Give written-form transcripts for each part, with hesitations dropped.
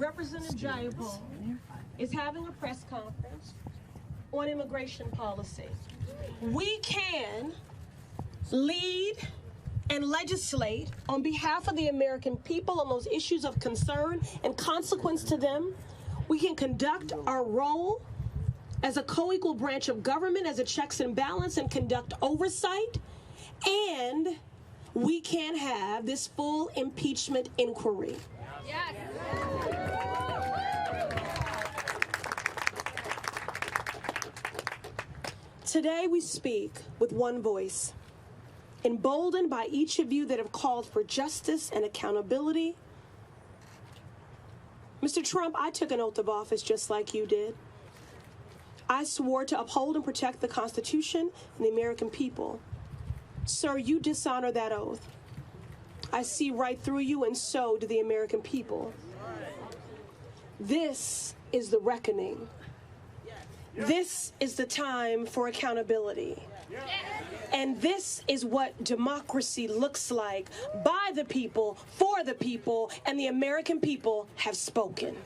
Representative Jayapal is having a press conference on immigration policy. We can lead and legislate on behalf of the American people on those issues of concern and consequence to them. We can conduct our role as a co-equal branch of government, as a checks and balance, and conduct oversight. And we can have this full impeachment inquiry. Yes. Today we speak with one voice, emboldened by each of you that have called for justice and accountability. Mr. Trump, I took an oath of office just like you did. I swore to uphold and protect the Constitution and the American people. Sir, you dishonor that oath. I see right through you, and so do the American people. This is the reckoning. This is the time for accountability. And this is what democracy looks like, by the people, for the people, and the American people have spoken.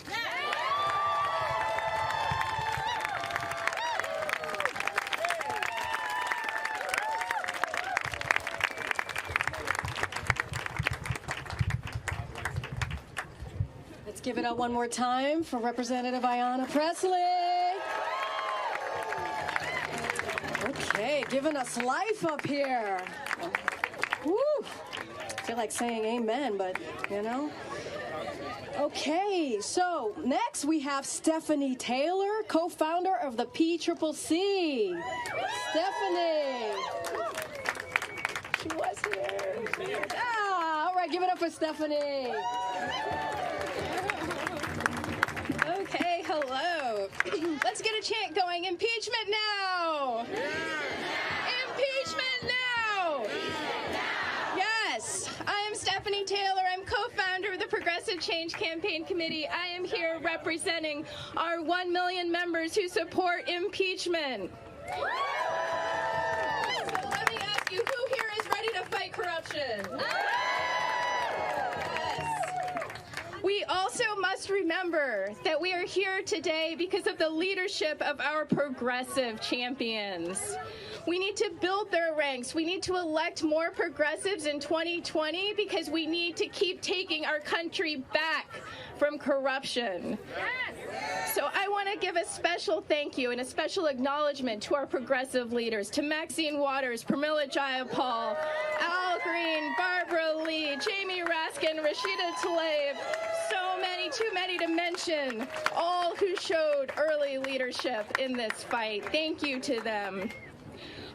Let's give it up one more time for Representative Ayanna Pressley. Okay, giving us life up here. Woo! I feel like saying amen, but you know. Okay, so next we have Stephanie Taylor, co-founder of the PCCC. Stephanie. She was here. All right, give it up for Stephanie. Okay, hello. Let's get a chant going. Impeachment now! Impeachment now! Yes, I am Stephanie Taylor. I'm co-founder of the Progressive Change Campaign Committee. I am here representing our 1 million members who support impeachment. So let me ask you, who here is ready to fight corruption? We also must remember that we are here today because of the leadership of our progressive champions. We need to build their ranks. We need to elect more progressives in 2020 because we need to keep taking our country back from corruption. So I want to give a special thank you and a special acknowledgement to our progressive leaders, to Maxine Waters, Pramila Jayapal, Al Green, Barbara Lee, Jamie Raskin, Rashida Tlaib, so many, too many to mention, all who showed early leadership in this fight. Thank you to them.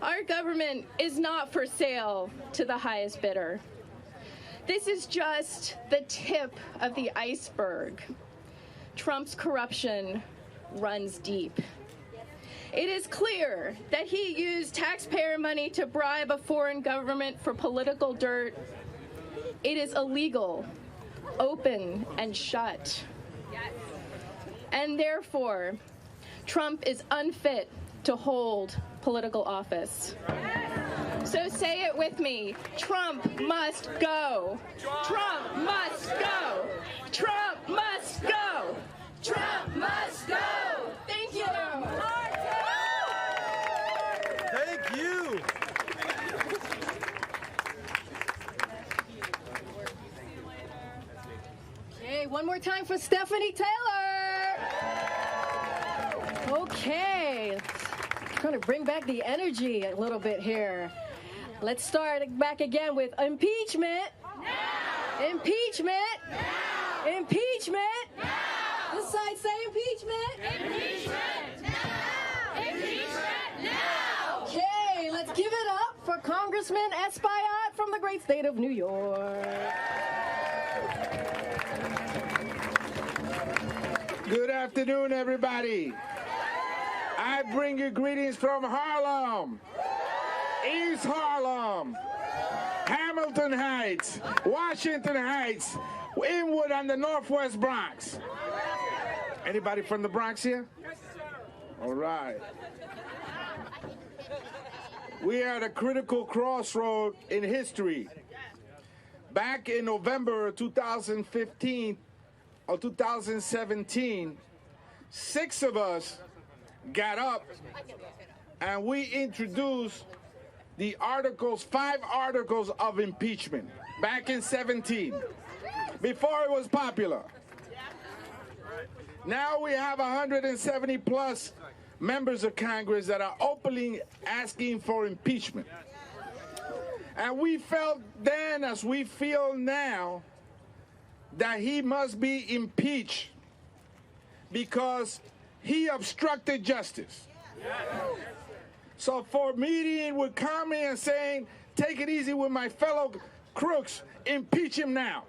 Our government is not for sale to the highest bidder. This is just the tip of the iceberg. Trump's corruption runs deep. It is clear that he used taxpayer money to bribe a foreign government for political dirt. It is illegal, open and shut. And therefore, Trump is unfit to hold political office. So say it with me. Trump must go. Trump must go. Trump must go. Trump must go. Thank you. Thank you. Okay, one more time for Stephanie Taylor. Okay, trying to bring back the energy a little bit here. Let's start back again with impeachment. Now. Impeachment. Now. Impeachment. Now. This side say impeachment. Impeachment. Now. Impeachment. Now. Okay, let's give it up for Congressman Espaillat from the great state of New York. Good afternoon, everybody. I bring you greetings from Harlem, East Harlem, Hamilton Heights, Washington Heights, Inwood, and the Northwest Bronx. Anybody from the Bronx here? Yes, sir. All right. We are at a critical crossroad in history. Back in November 2015, of 2017, 6 of us got up and we introduced the articles, 5 articles of impeachment back in 17, before it was popular. Now we have 170 plus members of Congress that are openly asking for impeachment. And we felt then, as we feel now, that he must be impeached because he obstructed justice. So for meeting with Comey and saying, take it easy with my fellow crooks, impeach him now.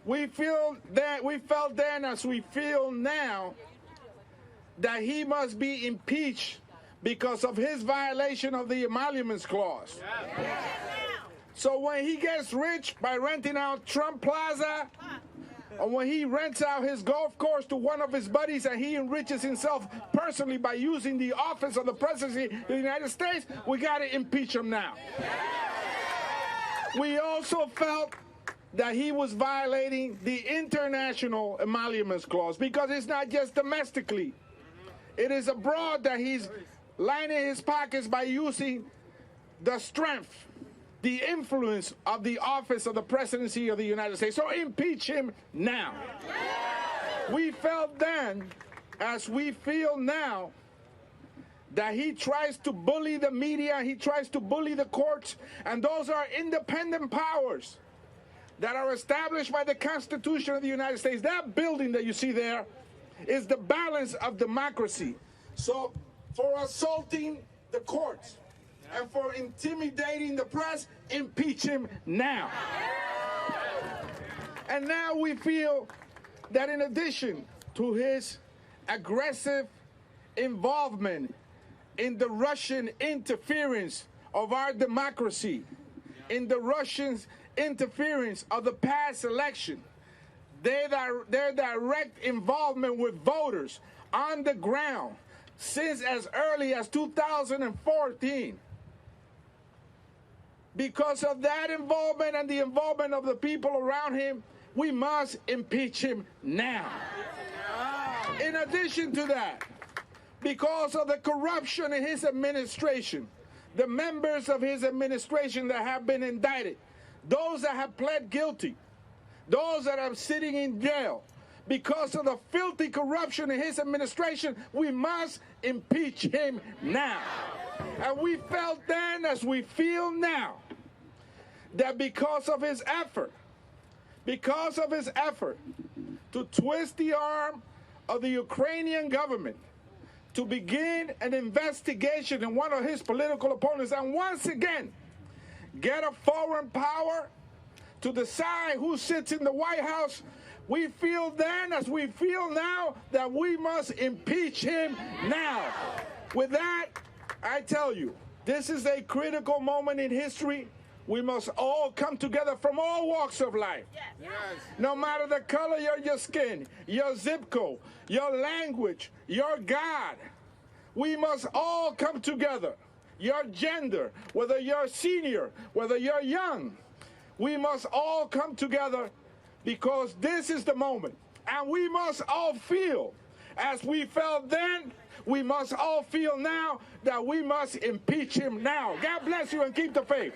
We felt then, as we feel now, that he must be impeached because of his violation of the Emoluments Clause. So when he gets rich by renting out Trump Plaza, or when he rents out his golf course to one of his buddies and he enriches himself personally by using the office of the presidency of the United States, we got to impeach him now. We also felt that he was violating the international Emoluments Clause because it's not just domestically. It is abroad that he's lining his pockets by using the strength, the influence of the office of the presidency of the United States. So impeach him now. We felt then, as we feel now, that he tries to bully the media, he tries to bully the courts, and those are independent powers that are established by the Constitution of the United States. That building that you see there is the balance of democracy. So for assaulting the courts and for intimidating the press, impeach him now. And now we feel that in addition to his aggressive involvement in the Russian interference of our democracy, in the Russian interference of the past election, their direct involvement with voters on the ground since as early as 2014. Because of that involvement and the involvement of the people around him, we must impeach him now. In addition to that, because of the corruption in his administration, the members of his administration that have been indicted, those that have pled guilty, those that are sitting in jail, because of the filthy corruption in his administration, we must impeach him now. And we felt then, as we feel now, that because of his effort to twist the arm of the Ukrainian government to begin an investigation in one of his political opponents, and once again get a foreign power to decide who sits in the White House, we feel then, as we feel now, that we must impeach him now. With that, I tell you, this is a critical moment in history. We must all come together from all walks of life. Yes. No matter the color of your skin, your zip code, your language, your God. We must all come together. Your gender, whether you're senior, whether you're young, we must all come together because this is the moment. And we must all feel, as we felt then, we must all feel now that we must impeach him now. God bless you and keep the faith.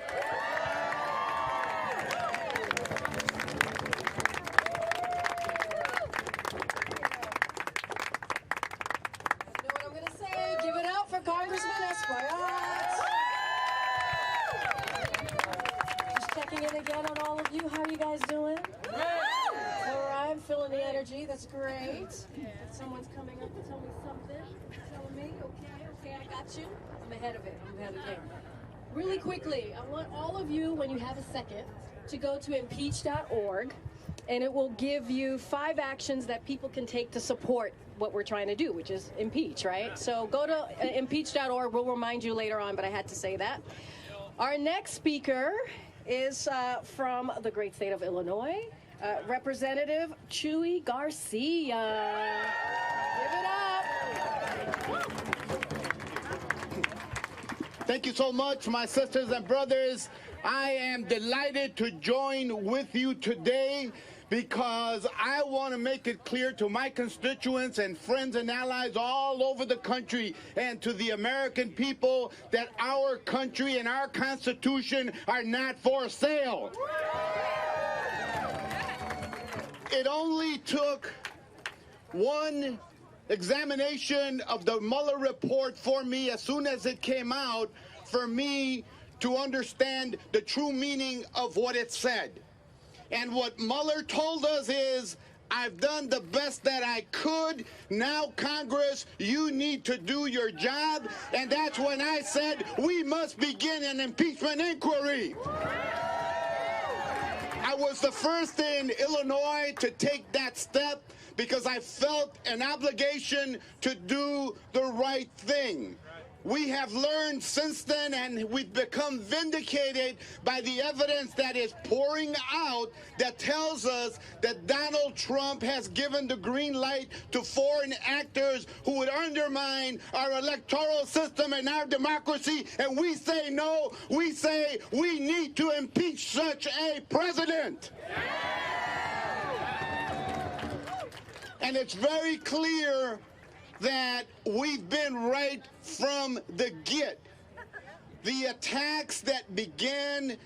You know what I'm going to say? Give it out for Congressman Esquayat. Just checking in again on all of you. How are you guys doing? All right, I'm feeling the energy. That's great. Someone's coming up to tell me something. Telling me, okay, I got you. I'm ahead of it. I'm ahead of the game. Really quickly, I want all of you, when you have a second, to go to impeach.org, and it will give you 5 actions that people can take to support what we're trying to do, which is impeach, right? So go to impeach.org. We'll remind you later on, but I had to say that. Our next speaker is from the great state of Illinois, Representative Chuy Garcia. Give it up. Thank you so much, my sisters and brothers. I am delighted to join with you today because I want to make it clear to my constituents and friends and allies all over the country and to the American people that our country and our Constitution are not for sale. It only took one examination of the Mueller report for me as soon as it came out for me to understand the true meaning of what it said. And what Mueller told us is, I've done the best that I could. Now, Congress, you need to do your job. And that's when I said we must begin an impeachment inquiry. I was the first in Illinois to take that step because I felt an obligation to do the right thing. We have learned since then, and we've become vindicated by the evidence that is pouring out that tells us that Donald Trump has given the green light to foreign actors who would undermine our electoral system and our democracy. And we say no. We say we need to impeach such a president. And it's very clear that we've been right from the get. The attacks that began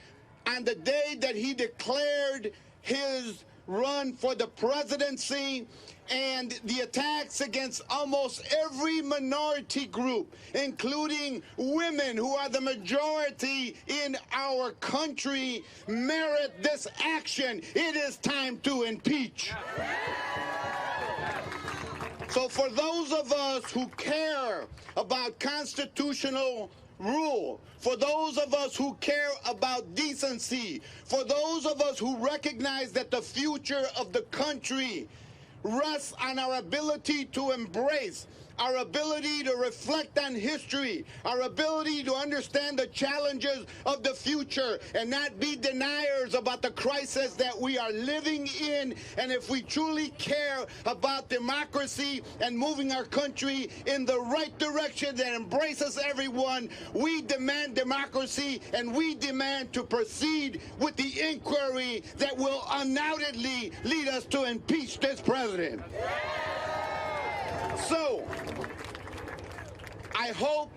on the day that he declared his run for the presidency, and the attacks against almost every minority group, including women who are the majority in our country, merit this action. It is time to impeach. So for those of us who care about constitutional rule, for those of us who care about decency, for those of us who recognize that the future of the country rests on our ability to embrace, our ability to reflect on history, our ability to understand the challenges of the future and not be deniers about the crisis that we are living in. And if we truly care about democracy and moving our country in the right direction that embraces everyone, we demand democracy, and we demand to proceed with the inquiry that will undoubtedly lead us to impeach this president. So, I hope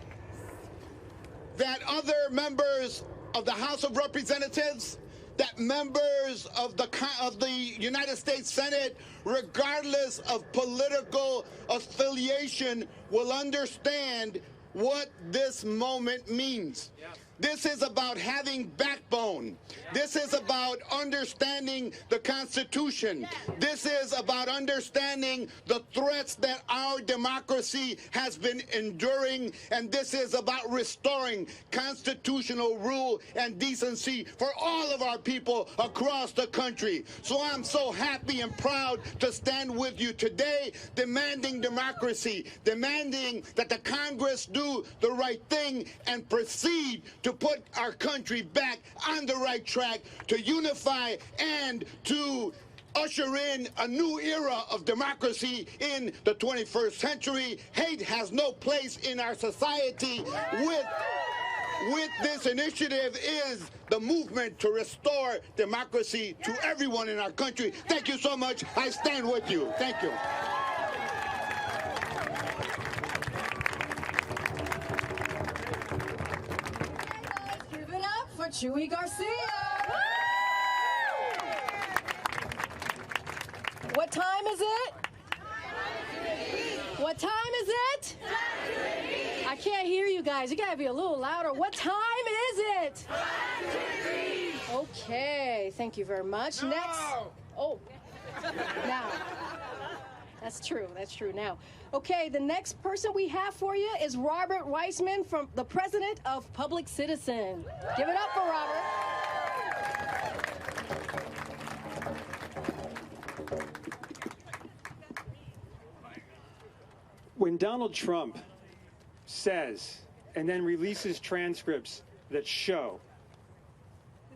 that other members of the House of Representatives, that members of the United States Senate, regardless of political affiliation, will understand what this moment means. This is about having backbone. This is about understanding the Constitution. This is about understanding the threats that our democracy has been enduring. And this is about restoring constitutional rule and decency for all of our people across the country. So I'm so happy and proud to stand with you today, demanding democracy, demanding that the Congress do the right thing and proceed to put our country back on the right track, to unify and to usher in a new era of democracy in the 21st century. Hate has no place in our society. With this initiative is the movement to restore democracy to everyone in our country. Thank you so much. I stand with you. Thank you. Chuy Garcia. What time is it? What time is it? I can't hear you guys. You gotta be a little louder. What time is it? Okay, thank you very much. No. Next. Oh, now. That's true. That's true. Now, okay, the next person we have for you is Robert Weissman, from the president of Public Citizen. Give it up for Robert. When Donald Trump says and then releases transcripts that show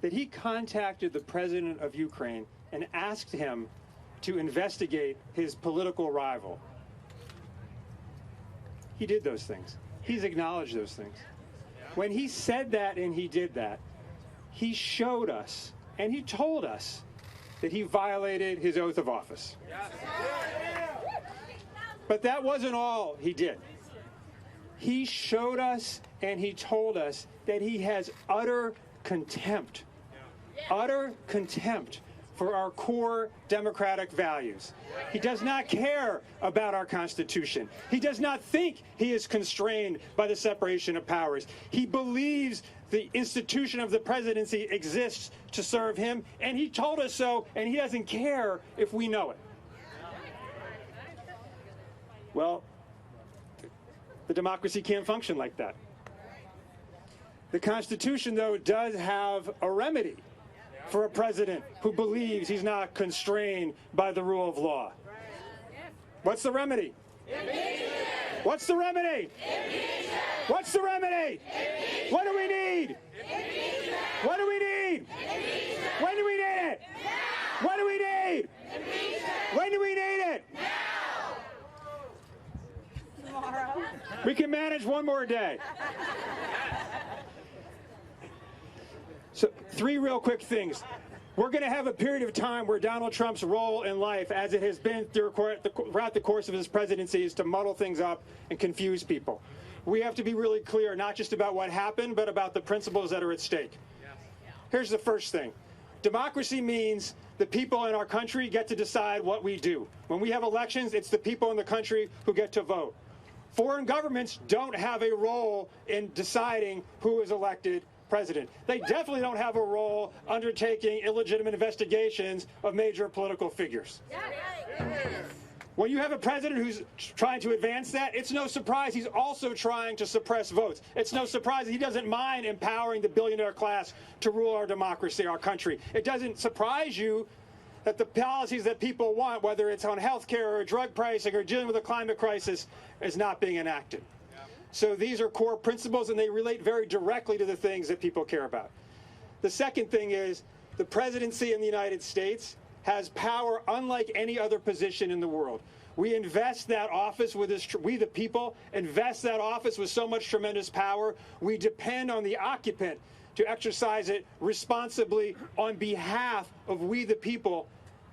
that he contacted the president of Ukraine and asked him to investigate his political rival, he did those things. He's acknowledged those things. When he said that and he did that, he showed us and he told us that he violated his oath of office. But that wasn't all he did. He showed us and he told us that he has utter contempt for our core democratic values. He does not care about our Constitution. He does not think he is constrained by the separation of powers. He believes the institution of the presidency exists to serve him, and he told us so, and he doesn't care if we know it. Well, the democracy can't function like that. The Constitution, though, does have a remedy for a president who believes he's not constrained by the rule of law. What's the remedy? Impeachment. What's the remedy? Impeachment. What's the remedy? Impeachment. What do we need? Impeachment. What do we need? Impeachment. When do we need it? Now. What do we need? Impeachment. When do we need it? Now. Tomorrow. We can manage one more day. So 3 real quick things. We're going to have a period of time where Donald Trump's role in life, as it has been throughout the course of his presidency, is to muddle things up and confuse people. We have to be really clear, not just about what happened, but about the principles that are at stake. Here's the first thing. Democracy means the people in our country get to decide what we do. When we have elections, it's the people in the country who get to vote. Foreign governments don't have a role in deciding who is elected president. They definitely don't have a role undertaking illegitimate investigations of major political figures. When you have a president who's trying to advance that, it's no surprise he's also trying to suppress votes. It's no surprise that he doesn't mind empowering the billionaire class to rule our democracy, our country. It doesn't surprise you that the policies that people want, whether it's on health care or drug pricing or dealing with the climate crisis, is not being enacted. So these are core principles, and they relate very directly to the things that people care about. The second thing is the presidency in the United States has power unlike any other position in the world. We invest that office with this, we the people invest that office with so much tremendous power. We depend on the occupant to exercise it responsibly on behalf of we the people,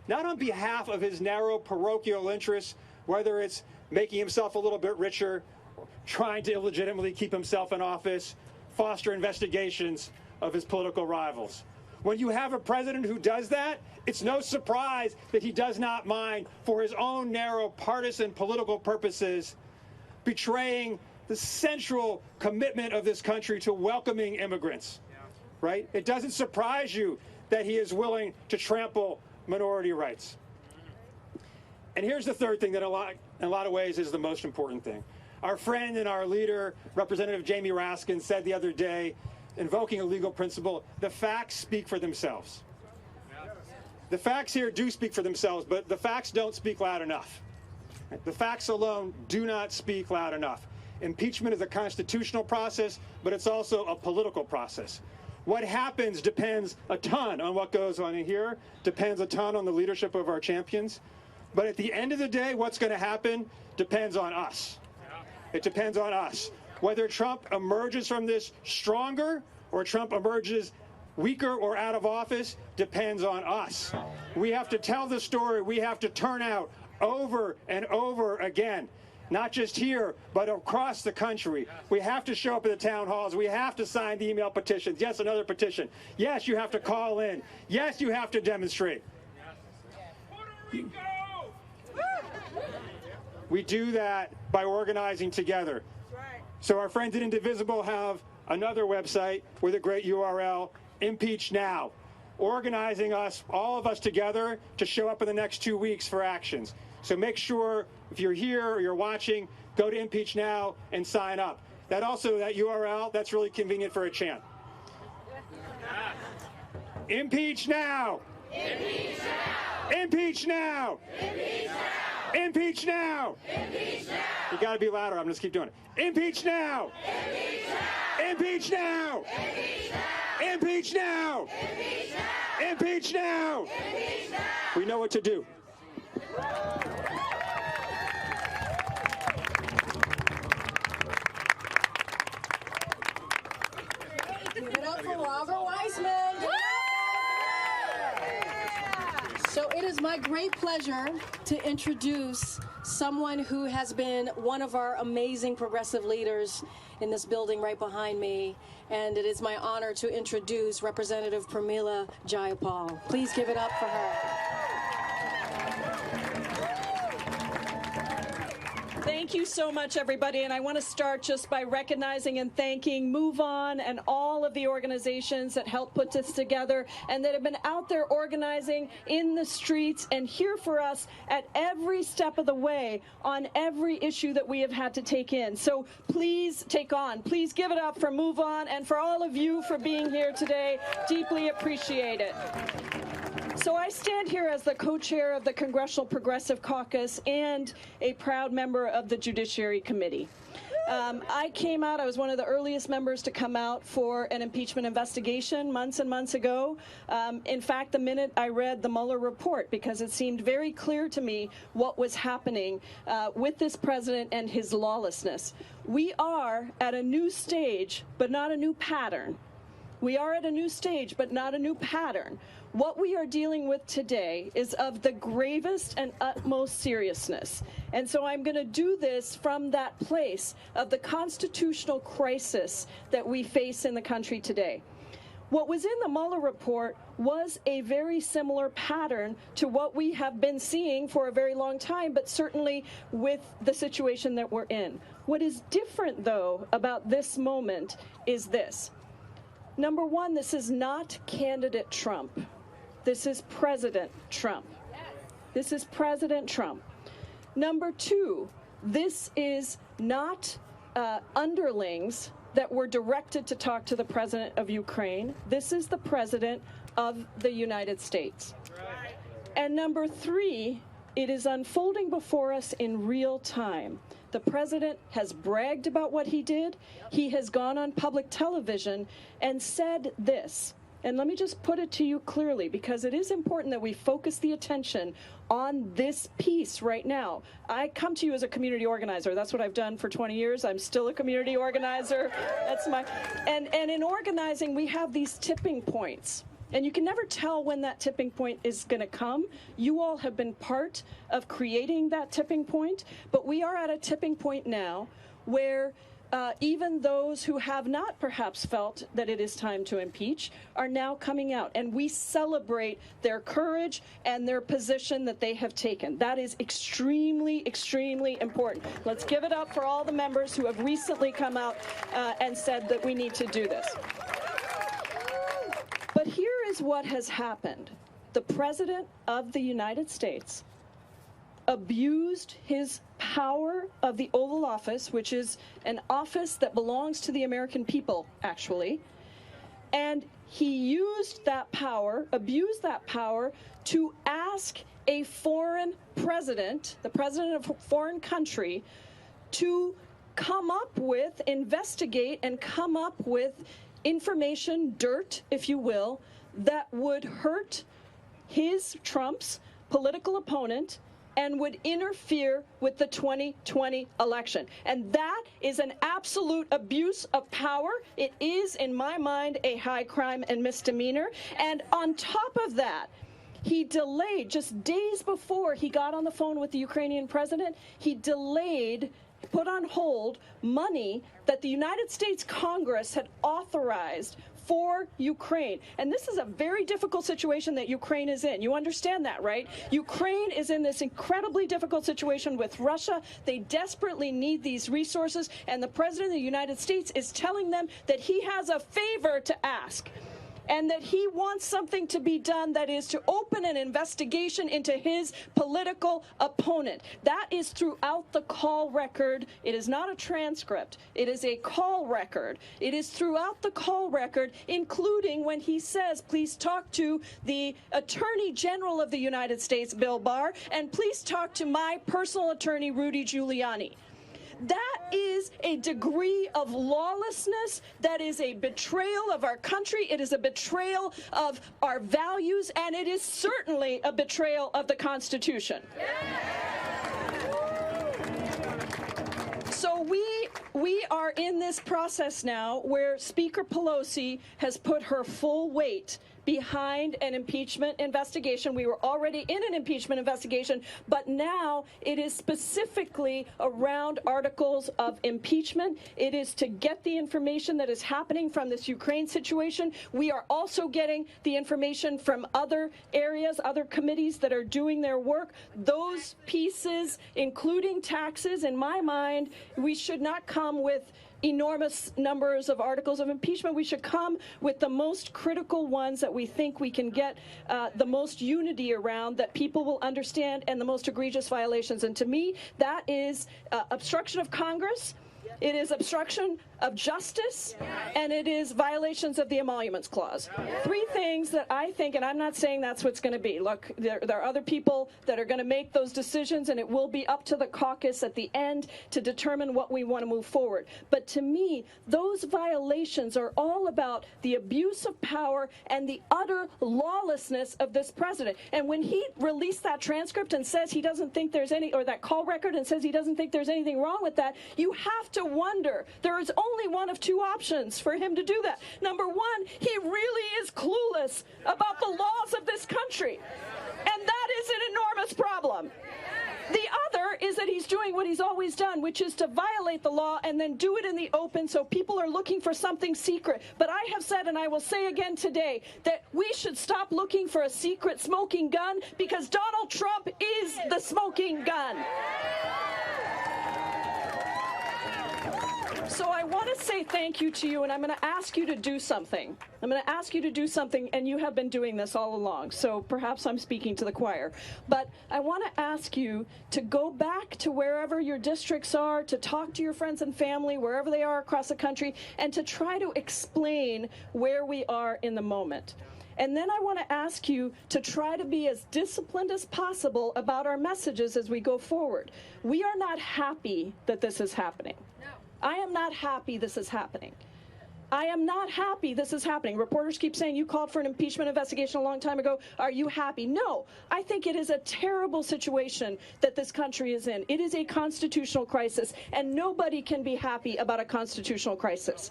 not on behalf of his narrow parochial interests, whether it's making himself a little bit richer, trying to illegitimately keep himself in office, foster investigations of his political rivals. When you have a president who does that, it's no surprise that he does not mind, for his own narrow partisan political purposes, betraying the central commitment of this country to welcoming immigrants, right? It doesn't surprise you that he is willing to trample minority rights. And here's the third thing that in a lot of ways is the most important thing. Our friend and our leader, Representative Jamie Raskin, said the other day, invoking a legal principle, the facts speak for themselves. The facts here do speak for themselves, but the facts don't speak loud enough. The facts alone do not speak loud enough. Impeachment is a constitutional process, but it's also a political process. What happens depends a ton on what goes on in here, depends a ton on the leadership of our champions. But at the end of the day, what's going to happen depends on us. It depends on us. Whether Trump emerges from this stronger or Trump emerges weaker or out of office depends on us. We have to tell the story. We have to turn out over and over again, not just here, but across the country. We have to show up at the town halls. We have to sign the email petitions. Yes, another petition. Yes, you have to call in. Yes, you have to demonstrate. We do that by organizing together. So our friends at Indivisible have another website with a great URL, Impeach Now, organizing us, all of us together, to show up in the next 2 weeks for actions. So make sure, if you're here or you're watching, go to Impeach Now and sign up. That URL, that's really convenient for a chant. Impeach now! Impeach now! Impeach now! Impeach now! Impeach now! Impeach now! You got to be louder. I'm just keep doing it. Impeach now! Impeach now! Impeach now! Impeach now! Impeach now! Impeach now! Impeach now! We know what to do. Give it up for Robert Weissman. my great pleasure to introduce someone who has been one of our amazing progressive leaders in this building right behind me, and it is my honor to introduce Representative Pramila Jayapal. Please give it up for her. Thank you so much, everybody. And I want to start just by recognizing and thanking Move On and all of the organizations that helped put this together and that have been out there organizing in the streets and here for us at every step of the way on every issue that we have had to take in. So please take on. Please give it up for Move On and for all of you for being here today. Deeply appreciate it. So I stand here as the co-chair of the Congressional Progressive Caucus and a proud member of the Judiciary Committee. I was one of the earliest members to come out for an impeachment investigation months and months ago. In fact, the minute I read the Mueller report, because it seemed very clear to me what was happening with this president and his lawlessness. We are at a new stage, but not a new pattern. We are at a new stage, but not a new pattern. What we are dealing with today is of the gravest and utmost seriousness. And so I'm going to do this from that place of the constitutional crisis that we face in the country today. What was in the Mueller report was a very similar pattern to what we have been seeing for a very long time, but certainly with the situation that we're in. What is different, though, about this moment is this. Number one, this is not candidate Trump. This is President Trump. This is President Trump. Number two, this is not underlings that were directed to talk to the president of Ukraine. This is the president of the United States. And number three, it is unfolding before us in real time. The president has bragged about what he did. He has gone on public television and said this. And let me just put it to you clearly, because it is important that we focus the attention on this piece right now. I come to you as a community organizer. That's what I've done for 20 years. I'm still a community organizer. And in organizing, we have these tipping points. And you can never tell when that tipping point is going to come. You all have been part of creating that tipping point, but we are at a tipping point now where even those who have not perhaps felt that it is time to impeach are now coming out, and we celebrate their courage and their position that they have taken. That is extremely, extremely important. Let's give it up for all the members who have recently come out and said that we need to do this. But here is what has happened. The President of the United States abused his power of the Oval Office, which is an office that belongs to the American people, actually, and he used that power, abused that power, to ask a foreign president, the president of a foreign country, to come up with, investigate, and come up with information, dirt, if you will, that would hurt Trump's political opponent and would interfere with the 2020 election. And that is an absolute abuse of power. It is, in my mind, a high crime and misdemeanor. And on top of that, he delayed, just days before he got on the phone with the Ukrainian president, he delayed, put on hold money that the United States Congress had authorized for Ukraine. And this is a very difficult situation that Ukraine is in. You understand that, right? Ukraine is in this incredibly difficult situation with Russia. They desperately need these resources, and the President of the United States is telling them that he has a favor to ask, and that he wants something to be done, that is to open an investigation into his political opponent. That is throughout the call record. It is not a transcript. It is a call record. It is throughout the call record, including when he says, please talk to the Attorney General of the United States, Bill Barr, and please talk to my personal attorney, Rudy Giuliani. That is a degree of lawlessness. That is a betrayal of our country. It is a betrayal of our values, and it is certainly a betrayal of the Constitution. So we are in this process now where Speaker Pelosi has put her full weight behind an impeachment investigation. We were already in an impeachment investigation, but now it is specifically around articles of impeachment. It is to get the information that is happening from this Ukraine situation. We are also getting the information from other areas, other committees that are doing their work. Those pieces, including taxes, in my mind, we should not come with enormous numbers of articles of impeachment. We should come with the most critical ones that we think we can get the most unity around, that people will understand, and the most egregious violations. And to me, that is obstruction of Congress, it is obstruction of justice, and it is violations of the Emoluments Clause. Three things that I think, and I'm not saying that's what's going to be. Look, there are other people that are going to make those decisions, and it will be up to the caucus at the end to determine what we want to move forward. But to me, those violations are all about the abuse of power and the utter lawlessness of this president. And when he released that transcript and says he doesn't think there's any, or that call record and says he doesn't think there's anything wrong with that, you have to wonder. There is only one of two options for him to do that. Number one, he really is clueless about the laws of this country, and that is an enormous problem. The other is that he's doing what he's always done, which is to violate the law and then do it in the open so people are looking for something secret. But I have said, and I will say again today, that we should stop looking for a secret smoking gun, because Donald Trump is the smoking gun. So I want to say thank you to you, and I'm going to ask you to do something. I'm going to ask you to do something, and you have been doing this all along, so perhaps I'm speaking to the choir. But I want to ask you to go back to wherever your districts are, to talk to your friends and family, wherever they are across the country, and to try to explain where we are in the moment. And then I want to ask you to try to be as disciplined as possible about our messages as we go forward. We are not happy that this is happening. I am not happy this is happening. I am not happy this is happening. Reporters keep saying you called for an impeachment investigation a long time ago. Are you happy? No. I think it is a terrible situation that this country is in. It is a constitutional crisis, and nobody can be happy about a constitutional crisis,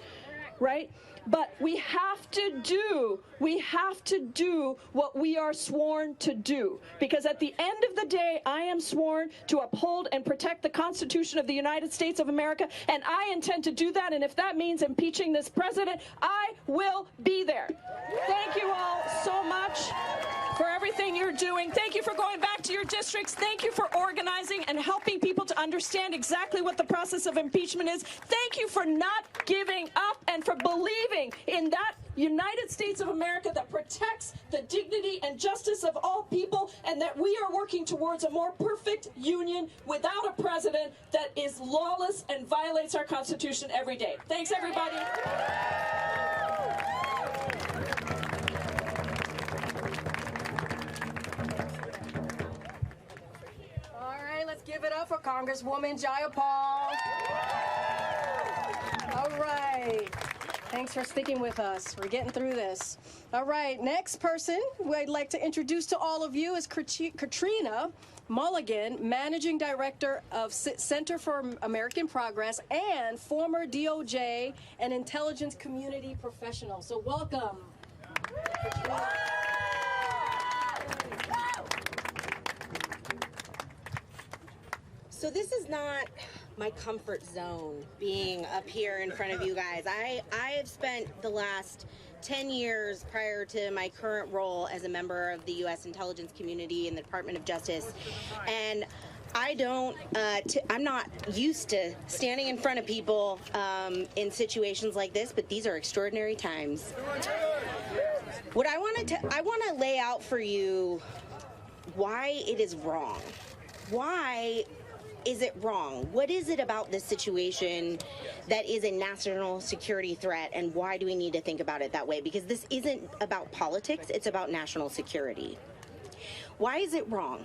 right? But we have to do what we are sworn to do. Because at the end of the day, I am sworn to uphold and protect the Constitution of the United States of America, and I intend to do that. And if that means impeaching this president, I will be there. Thank you all so much for everything you're doing. Thank you for going back to your districts. Thank you for organizing and helping people to understand exactly what the process of impeachment is. Thank you for not giving up and for believing in that United States of America that protects the dignity and justice of all people, and that we are working towards a more perfect union without a president that is lawless and violates our Constitution every day. Thanks, everybody. All right, let's give it up for Congresswoman Jayapal. All right. Thanks for sticking with us. We're getting through this. All right, next person I'd like to introduce to all of you is Katrina Mulligan, Managing Director of Center for American Progress and former DOJ and intelligence community professional. So welcome. So this is not my comfort zone, being up here in front of you guys. I have spent the last 10 years prior to my current role as a member of the U.S. intelligence community in the Department of Justice, and I'm not used to standing in front of people in situations like this, but these are extraordinary times. What I want to lay out for you why it is wrong. Why is it wrong? What is it about this situation that is a national security threat, and why do we need to think about it that way? Because this isn't about politics, it's about national security. Why is it wrong?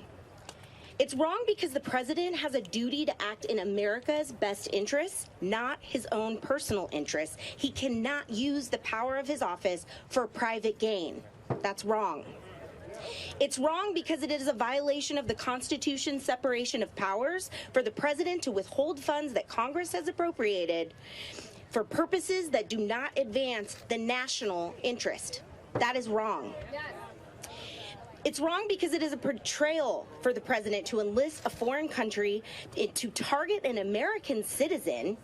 It's wrong because the president has a duty to act in America's best interests, not his own personal interests. He cannot use the power of his office for private gain. That's wrong. It's wrong because it is a violation of the Constitution's separation of powers for the president to withhold funds that Congress has appropriated for purposes that do not advance the national interest. That is wrong. It's wrong because it is a betrayal for the president to enlist a foreign country to target an American citizen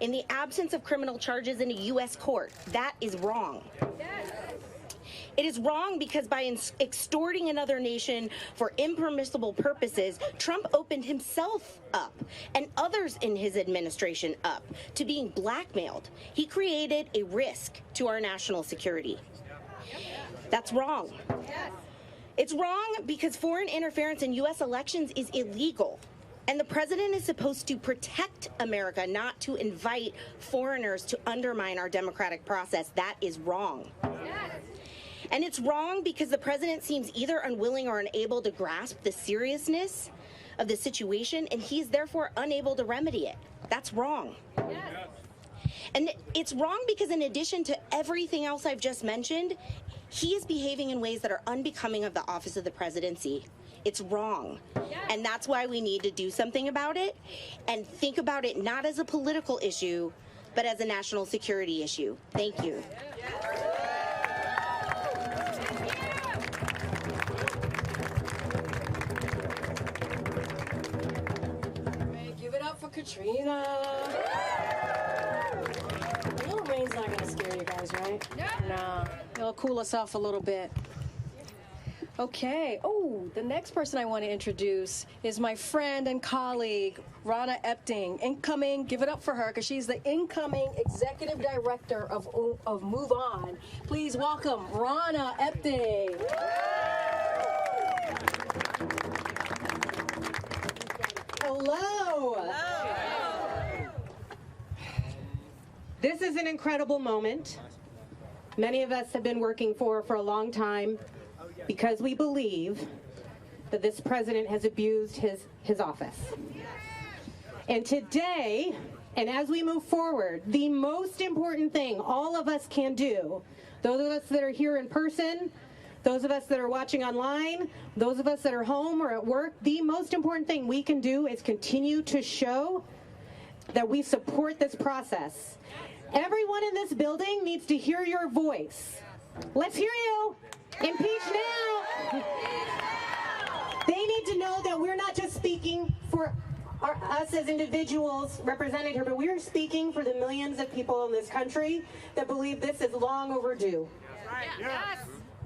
in the absence of criminal charges in a U.S. court. That is wrong. It is wrong because by extorting another nation for impermissible purposes, Trump opened himself up and others in his administration up to being blackmailed. He created a risk to our national security. That's wrong. It's wrong because foreign interference in U.S. elections is illegal. And the president is supposed to protect America, not to invite foreigners to undermine our democratic process. That is wrong. And it's wrong because the president seems either unwilling or unable to grasp the seriousness of the situation, and he's therefore unable to remedy it. That's wrong. And it's wrong because in addition to everything else I've just mentioned, he is behaving in ways that are unbecoming of the office of the presidency. It's wrong. And that's why we need to do something about it and think about it not as a political issue, but as a national security issue. Thank you. Give it up for Katrina. A little rain's not going to scare you guys, right? No. It'll cool us off a little bit. Okay. Oh, the next person I want to introduce is my friend and colleague, Rana Epting, incoming. Give it up for her because she's the incoming executive director of Move On. Please welcome Rana Epting. Hello. This is an incredible moment. Many of us have been working for a long time because we believe that this president has abused his office. And today, and as we move forward, the most important thing all of us can do, those of us that are here in person, those of us that are watching online, those of us that are home or at work, the most important thing we can do is continue to show that we support this process. Everyone in this building needs to hear your voice. Let's hear you. Impeach now. They need to know that we're not just speaking for us as individuals represented here, but we're speaking for the millions of people in this country that believe this is long overdue. Yes.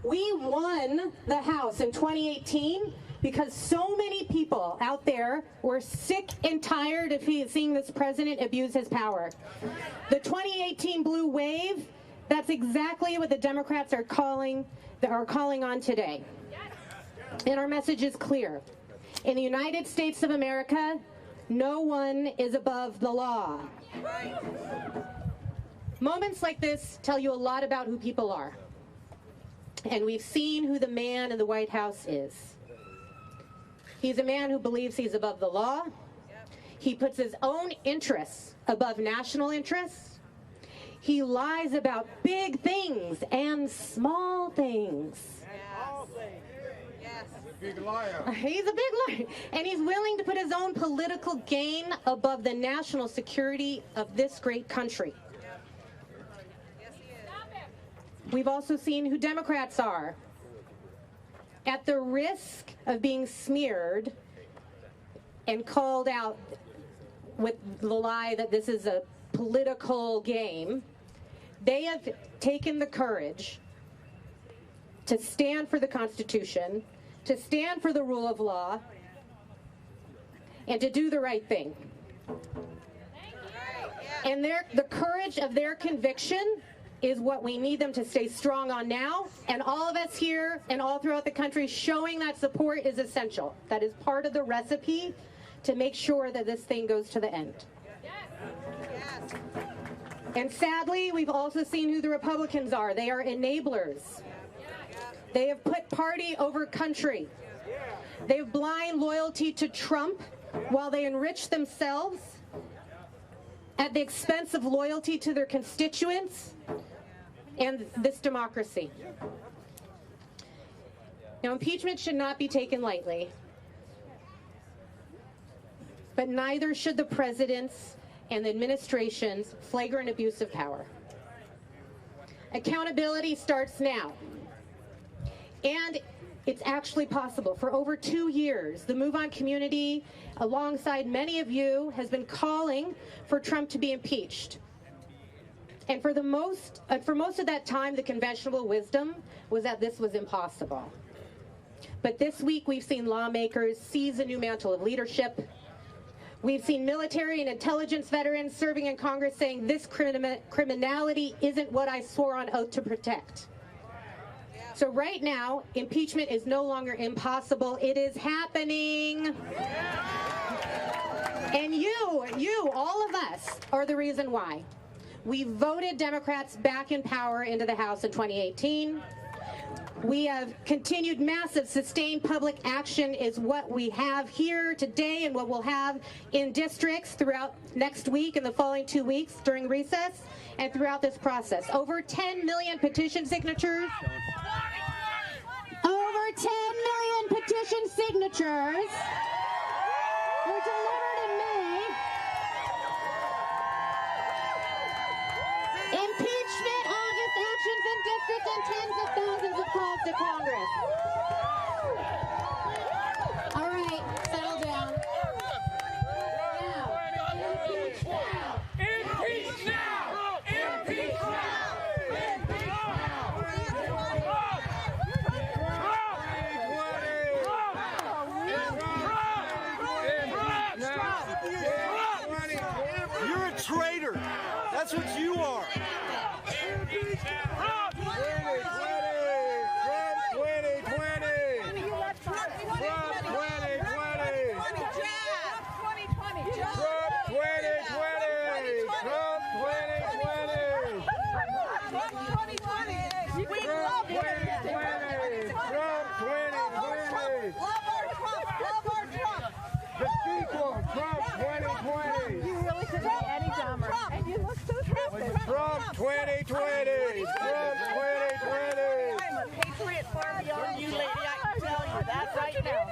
We won the House in 2018 because so many people out there were sick and tired of seeing this president abuse his power. The 2018 blue wave, that's exactly what the Democrats are calling on today. And our message is clear. In the United States of America, no one is above the law. Moments like this tell you a lot about who people are. And we've seen who the man in the White House is. He's a man who believes he's above the law. He puts his own interests above national interests. He lies about big things and small things. Big liar. He's a big liar. And he's willing to put his own political gain above the national security of this great country. We've also seen who Democrats are. At the risk of being smeared and called out with the lie that this is a political game, they have taken the courage to stand for the Constitution, to stand for the rule of law, and to do the right thing. And the courage of their conviction is what we need them to stay strong on now, and all of us here and all throughout the country showing that support is essential. That is part of the recipe to make sure that this thing goes to the end. Yes. And sadly, we've also seen who the Republicans are. They are enablers. They have put party over country. They have blind loyalty to Trump while they enrich themselves at the expense of loyalty to their constituents and this democracy. Now, impeachment should not be taken lightly, but neither should the president's and the administration's flagrant abuse of power. Accountability starts now. And it's actually possible. For over 2 years, the Move On community, alongside many of you, has been calling for Trump to be impeached. And for most of that time, the conventional wisdom was that this was impossible. But this week, we've seen lawmakers seize a new mantle of leadership. We've seen military and intelligence veterans serving in Congress saying this criminality isn't what I swore on oath to protect. So right now, impeachment is no longer impossible. It is happening. And you, all of us, are the reason why. We voted Democrats back in power into the House in 2018. We have continued massive, sustained public action is what we have here today and what we'll have in districts throughout next week and the following 2 weeks during recess and throughout this process. Over 10 million petition signatures. Over 10 million petition signatures were delivered in May. Impeachment, August actions in districts, and tens of thousands of calls to Congress. All right, settle down. Now, impeach now. Impeach now! Impeach now! You're a traitor. That's what you are. Trump 2020! Trump 2020! I'm a patriot far beyond you, lady. I can tell you that right now.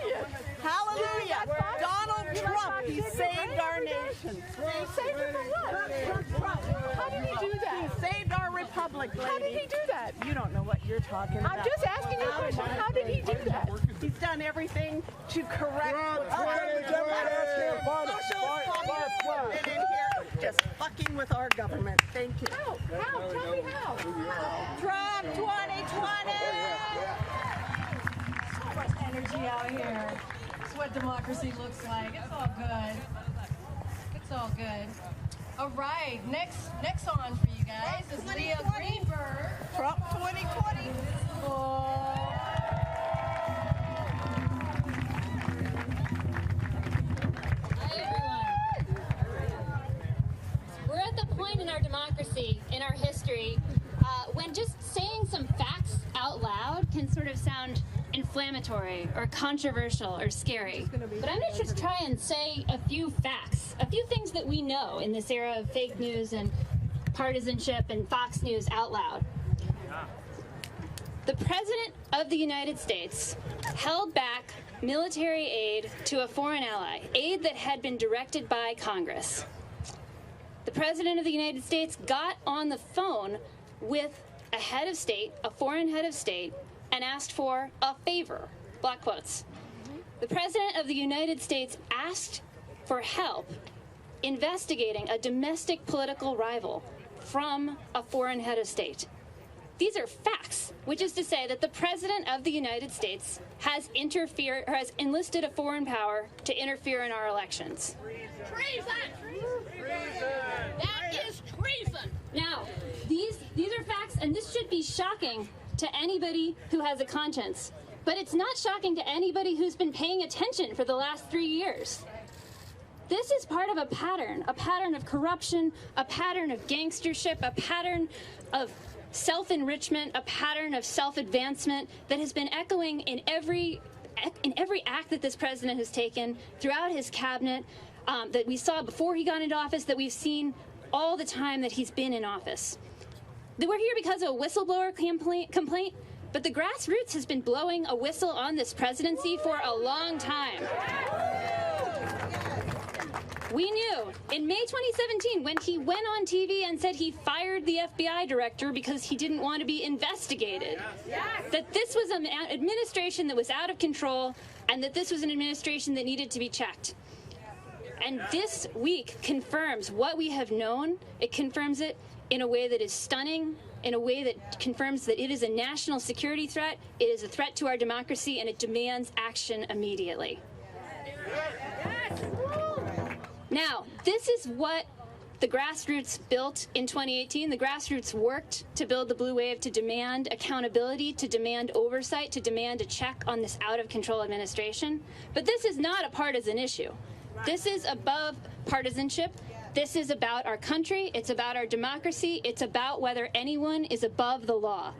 Hallelujah! Donald Trump, he saved our nation. He saved it from what? How did he do that? He saved our republic, lady. How did he do that? You don't know what you're talking about. I'm just asking you a question. How did he do that? He's done everything to correct just fucking with our government. Thank you. How? Tell me how. Trump 2020! So much energy out here. It's what democracy looks like. It's all good. It's all good. All right, next on for you guys is Leah Greenberg. Trump 2020. We're at the point in our democracy, in our history, when just saying some facts out loud can sort of sound inflammatory or controversial or scary. But I'm going to just try and say a few facts, a few things that we know in this era of fake news and partisanship and Fox News out loud. The President of the United States held back military aid to a foreign ally, aid that had been directed by Congress. The President of the United States got on the phone with a head of state, a foreign head of state, and asked for a favor, block quotes. The President of the United States asked for help investigating a domestic political rival from a foreign head of state. These are facts, which is to say that the President of the United States has enlisted a foreign power to interfere in our elections. Treason! That is treason! Now, these are facts, and this should be shocking to anybody who has a conscience. But it's not shocking to anybody who's been paying attention for the last 3 years. This is part of a pattern of corruption, a pattern of gangstership, a pattern of self-enrichment, a pattern of self-advancement that has been echoing in every act that this president has taken throughout his cabinet, that we saw before he got into office, that we've seen all the time that he's been in office. We're here because of a whistleblower complaint, but the grassroots has been blowing a whistle on this presidency for a long time. We knew in May 2017 when he went on TV and said he fired the FBI director because he didn't want to be investigated, that this was an administration that was out of control and that this was an administration that needed to be checked. And this week confirms what we have known. It confirms it in a way that is stunning, in a way that confirms that it is a national security threat, it is a threat to our democracy, and it demands action immediately. Now, this is what the grassroots built in 2018. The grassroots worked to build the blue wave, to demand accountability, to demand oversight, to demand a check on this out-of-control administration. But this is not a partisan issue. This is above partisanship. This is about our country. It's about our democracy. It's about whether anyone is above the law.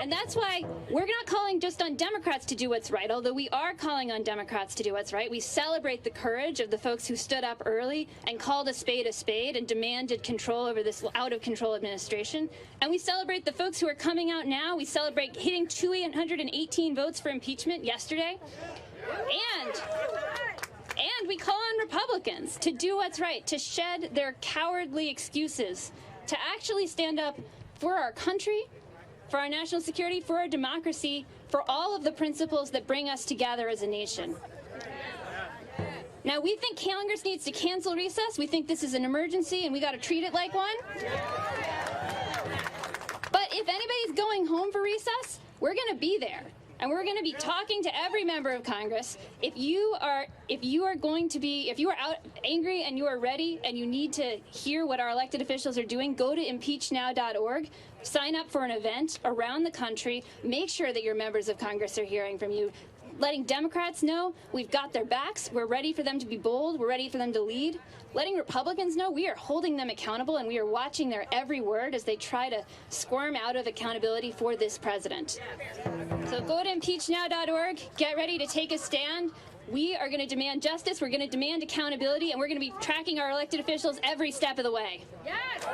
And that's why we're not calling just on Democrats to do what's right, although we are calling on Democrats to do what's right. We celebrate the courage of the folks who stood up early and called a spade and demanded control over this out-of-control administration. And we celebrate the folks who are coming out now. We celebrate hitting 218 votes for impeachment yesterday. And we call on Republicans to do what's right, to shed their cowardly excuses, to actually stand up for our country, for our national security, for our democracy, for all of the principles that bring us together as a nation. Now, we think Congress needs to cancel recess. We think this is an emergency and we got to treat it like one. But if anybody's going home for recess, we're going to be there. And we're going to be talking to every member of Congress. If you are out angry and you are ready and you need to hear what our elected officials are doing, go to impeachnow.org, sign up for an event around the country, make sure that your members of Congress are hearing from you, letting Democrats know we've got their backs, we're ready for them to be bold, we're ready for them to lead, letting Republicans know we are holding them accountable and we are watching their every word as they try to squirm out of accountability for this president. So go to impeachnow.org, get ready to take a stand. We are going to demand justice, we're going to demand accountability, and we're going to be tracking our elected officials every step of the way. Yes!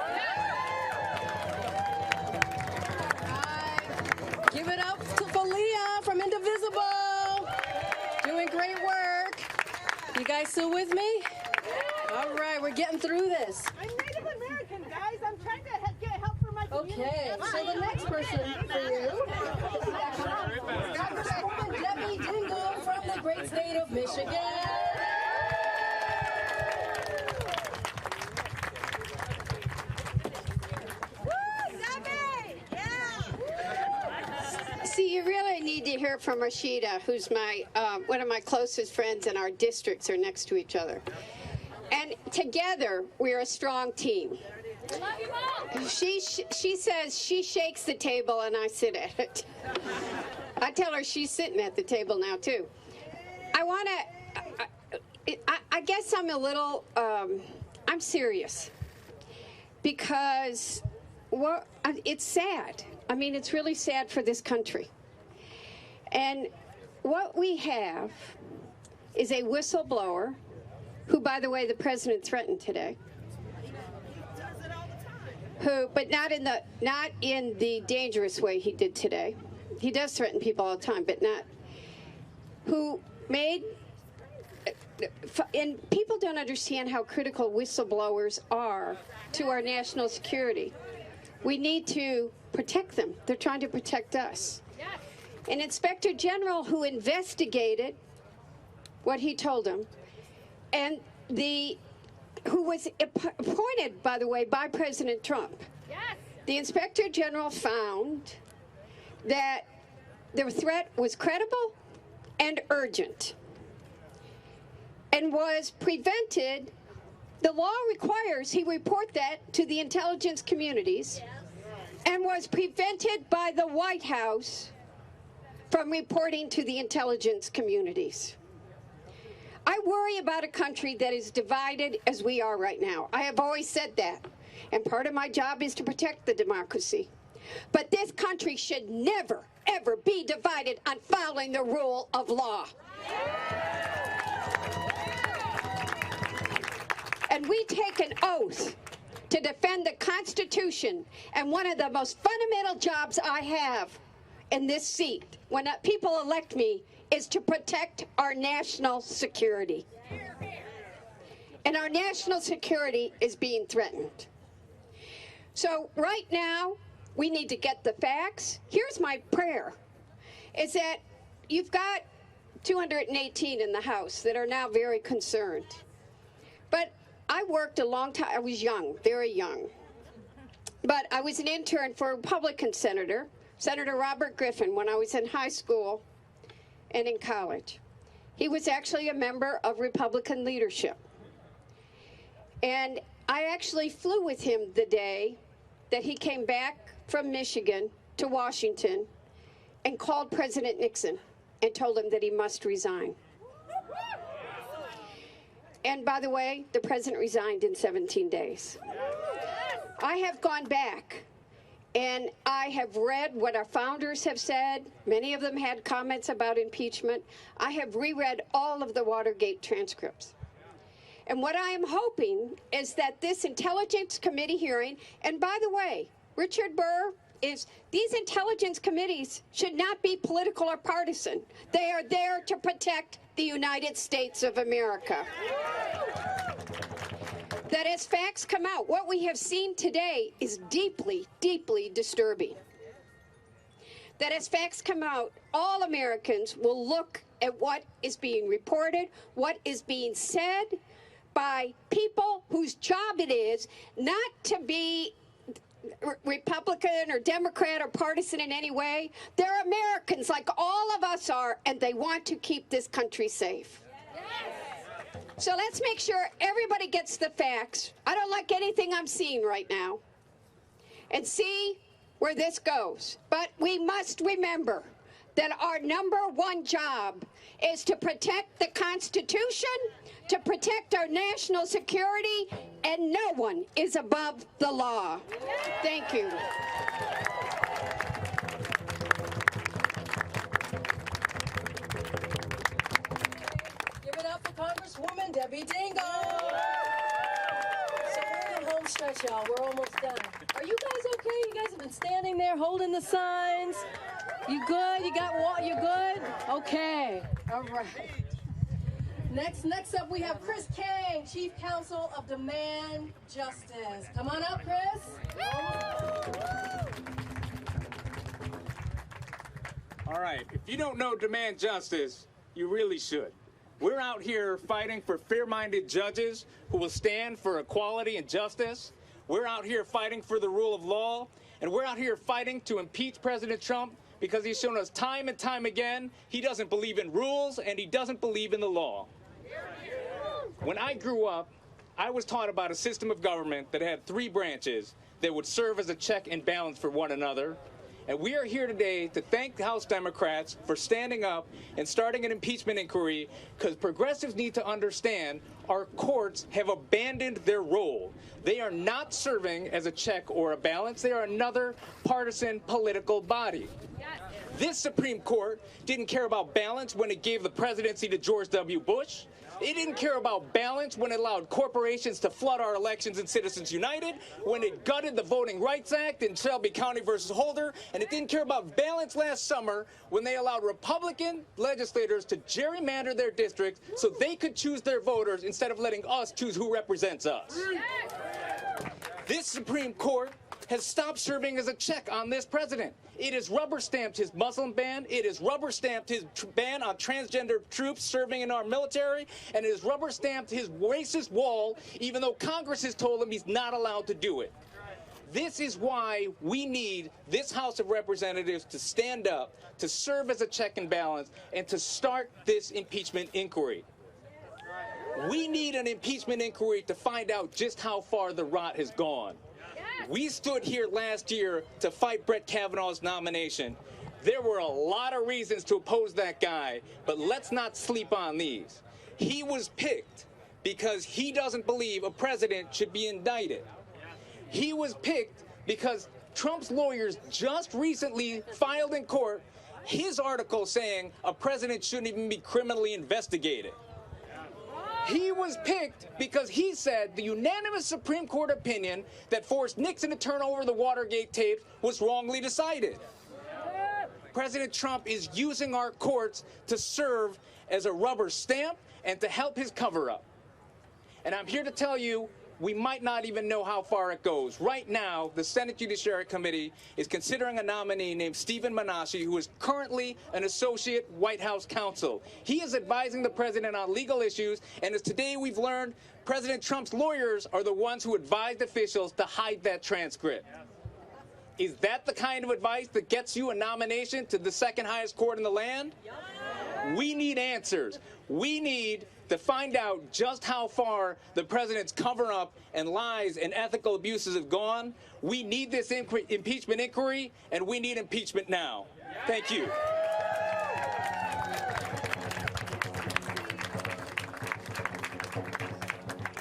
Give it up to Falia from Indivisible. Doing great work. You guys still with me? All right, we're getting through this. I'm Native American, guys. I'm trying to get help for my community. Okay, so the next person for you is Congresswoman Debbie Dingell from the great state of Michigan. See, you really need to hear from Rashida, who's my one of my closest friends, and our districts are next to each other. And together, we're a strong team. She says she shakes the table and I sit at it. I tell her she's sitting at the table now, too. I guess I'm a little, I'm serious. Because it's sad. I mean, it's really sad for this country. And what we have is a whistleblower, who, by the way, the president threatened today, but not in the dangerous way he did today. He does threaten people all the time, but not. Who made, and people don't understand how critical whistleblowers are to our national security. We need to protect them. They're trying to protect us. An inspector general who investigated what he told him, and who was appointed, by the way, by President Trump. Yes. The inspector general found that the threat was credible and urgent, and was prevented. The law requires he report that to the intelligence communities, and was prevented by the White House from reporting to the intelligence communities. I worry about a country that is divided as we are right now. I have always said that. And part of my job is to protect the democracy. But this country should never, ever be divided on following the rule of law. And we take an oath to defend the Constitution. And one of the most fundamental jobs I have in this seat, when people elect me, is to protect our national security. and our national security is being threatened. So right now, we need to get the facts. Here's my prayer, is that you've got 218 in the House that are now very concerned. But I worked a long time. I was young, very young. But I was an intern for a Republican senator, Senator Robert Griffin, when I was in high school and in college. He was actually a member of Republican leadership. And I actually flew with him the day that he came back from Michigan to Washington and called President Nixon and told him that he must resign. And by the way, the president resigned in 17 days. I have gone back and I have read what our founders have said. Many of them had comments about impeachment. I have reread all of the Watergate transcripts. And what I am hoping is that this Intelligence Committee hearing, and by the way, Richard Burr, is these intelligence committees should not be political or partisan. They are there to protect the United States of America. That as facts come out, what we have seen today is deeply, deeply disturbing. That as facts come out, all Americans will look at what is being reported, what is being said by people whose job it is not to be Republican or Democrat or partisan in any way. They're Americans like all of us are, and they want to keep this country safe. So let's make sure everybody gets the facts. I don't like anything I'm seeing right now. And see where this goes. But we must remember that our #1 job is to protect the Constitution, to protect our national security, and no one is above the law. Thank you. Give it up for Congresswoman Debbie Dingo. So we're in the home stretch, y'all. We're almost done. Are you guys okay? You guys have been standing there holding the signs. You good? You got what? You good? Okay. All right. Next up, we have Chris Kang, Chief Counsel of Demand Justice. Come on up, Chris. All right. If you don't know Demand Justice, you really should. We're out here fighting for fair-minded judges who will stand for equality and justice. We're out here fighting for the rule of law. And we're out here fighting to impeach President Trump because he's shown us time and time again he doesn't believe in rules and he doesn't believe in the law. When I grew up, I was taught about a system of government that had 3 branches that would serve as a check and balance for one another. And we are here today to thank the House Democrats for standing up and starting an impeachment inquiry, because progressives need to understand our courts have abandoned their role. They are not serving as a check or a balance. They are another partisan political body. This Supreme Court didn't care about balance when it gave the presidency to George W. Bush. It didn't care about balance when it allowed corporations to flood our elections in Citizens United, when it gutted the Voting Rights Act in Shelby County versus Holder, and it didn't care about balance last summer when they allowed Republican legislators to gerrymander their districts so they could choose their voters instead of letting us choose who represents us. This Supreme Court has stopped serving as a check on this president. It has rubber-stamped his Muslim ban, it has rubber-stamped his ban on transgender troops serving in our military, and it has rubber-stamped his racist wall, even though Congress has told him he's not allowed to do it. This is why we need this House of Representatives to stand up, to serve as a check and balance, and to start this impeachment inquiry. We need an impeachment inquiry to find out just how far the rot has gone. We stood here last year to fight Brett Kavanaugh's nomination. There were a lot of reasons to oppose that guy, but let's not sleep on these. He was picked because he doesn't believe a president should be indicted. He was picked because Trump's lawyers just recently filed in court his article saying a president shouldn't even be criminally investigated. He was picked because he said the unanimous Supreme Court opinion that forced Nixon to turn over the Watergate tapes was wrongly decided. President Trump is using our courts to serve as a rubber stamp and to help his cover-up. And I'm here to tell you, we might not even know how far it goes. Right now, the Senate Judiciary Committee is considering a nominee named Stephen Menashe, who is currently an associate White House counsel. He is advising the president on legal issues, and as today we've learned, President Trump's lawyers are the ones who advised officials to hide that transcript. Is that the kind of advice that gets you a nomination to the second highest court in the land? We need answers. We need to find out just how far the president's cover-up and lies and ethical abuses have gone. We need this impeachment inquiry, and we need impeachment now. Thank you.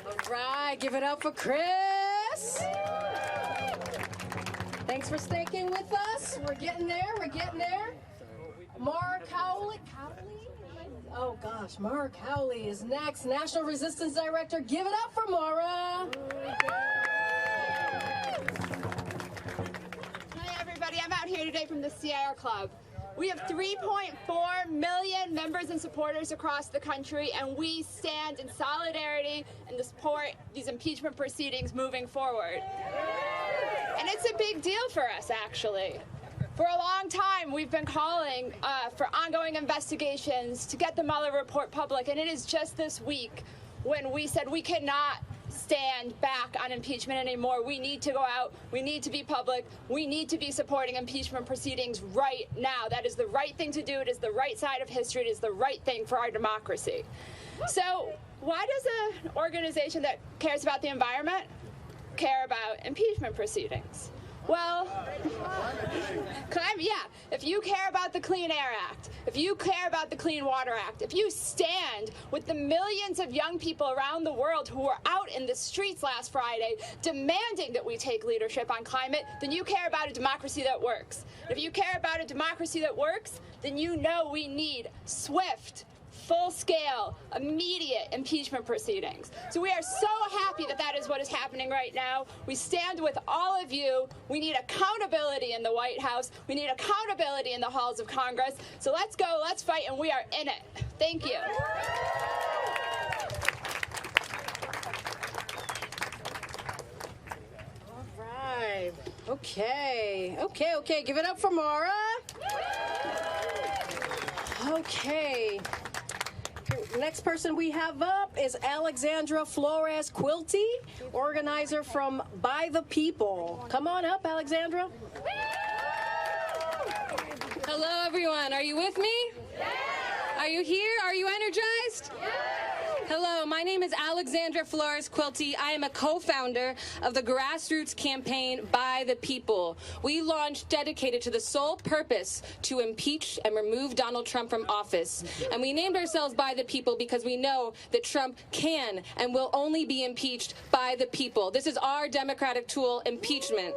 All right, give it up for Chris. Thanks for sticking with us. We're getting there. We're getting there. Mark Howley. Oh gosh, Mark Howley is next. National Resistance Director. Give it up for Mara. Hi everybody, I'm out here today from the CIR Club. We have 3.4 million members and supporters across the country, and we stand in solidarity and to support these impeachment proceedings moving forward. And it's a big deal for us, actually. For a long time, we've been calling for ongoing investigations to get the Mueller report public, and it is just this week when we said we cannot stand back on impeachment anymore. We need to go out. We need to be public. We need to be supporting impeachment proceedings right now. That is the right thing to do. It is the right side of history. It is the right thing for our democracy. So why does an organization that cares about the environment care about impeachment proceedings? Well, if you care about the Clean Air Act, if you care about the Clean Water Act, if you stand with the millions of young people around the world who were out in the streets last Friday demanding that we take leadership on climate, then you care about a democracy that works. If you care about a democracy that works, then you know we need swift, full-scale, immediate impeachment proceedings. So we are so happy that that is what is happening right now. We stand with all of you. We need accountability in the White House. We need accountability in the halls of Congress. So let's go, let's fight, and we are in it. Thank you. All right. Okay. Give it up for Mara. Okay. Next person we have up is Alexandra Flores Quilty, organizer from By the People. Come on up, Alexandra. Hello, everyone. Are you with me? Yes. Are you here? Are you energized? Yes. Hello, my name is Alexandra Flores Quilty. I am a co-founder of the grassroots campaign By the People. We launched dedicated to the sole purpose to impeach and remove Donald Trump from office. And we named ourselves By the People because we know that Trump can and will only be impeached by the people. This is our democratic tool, impeachment.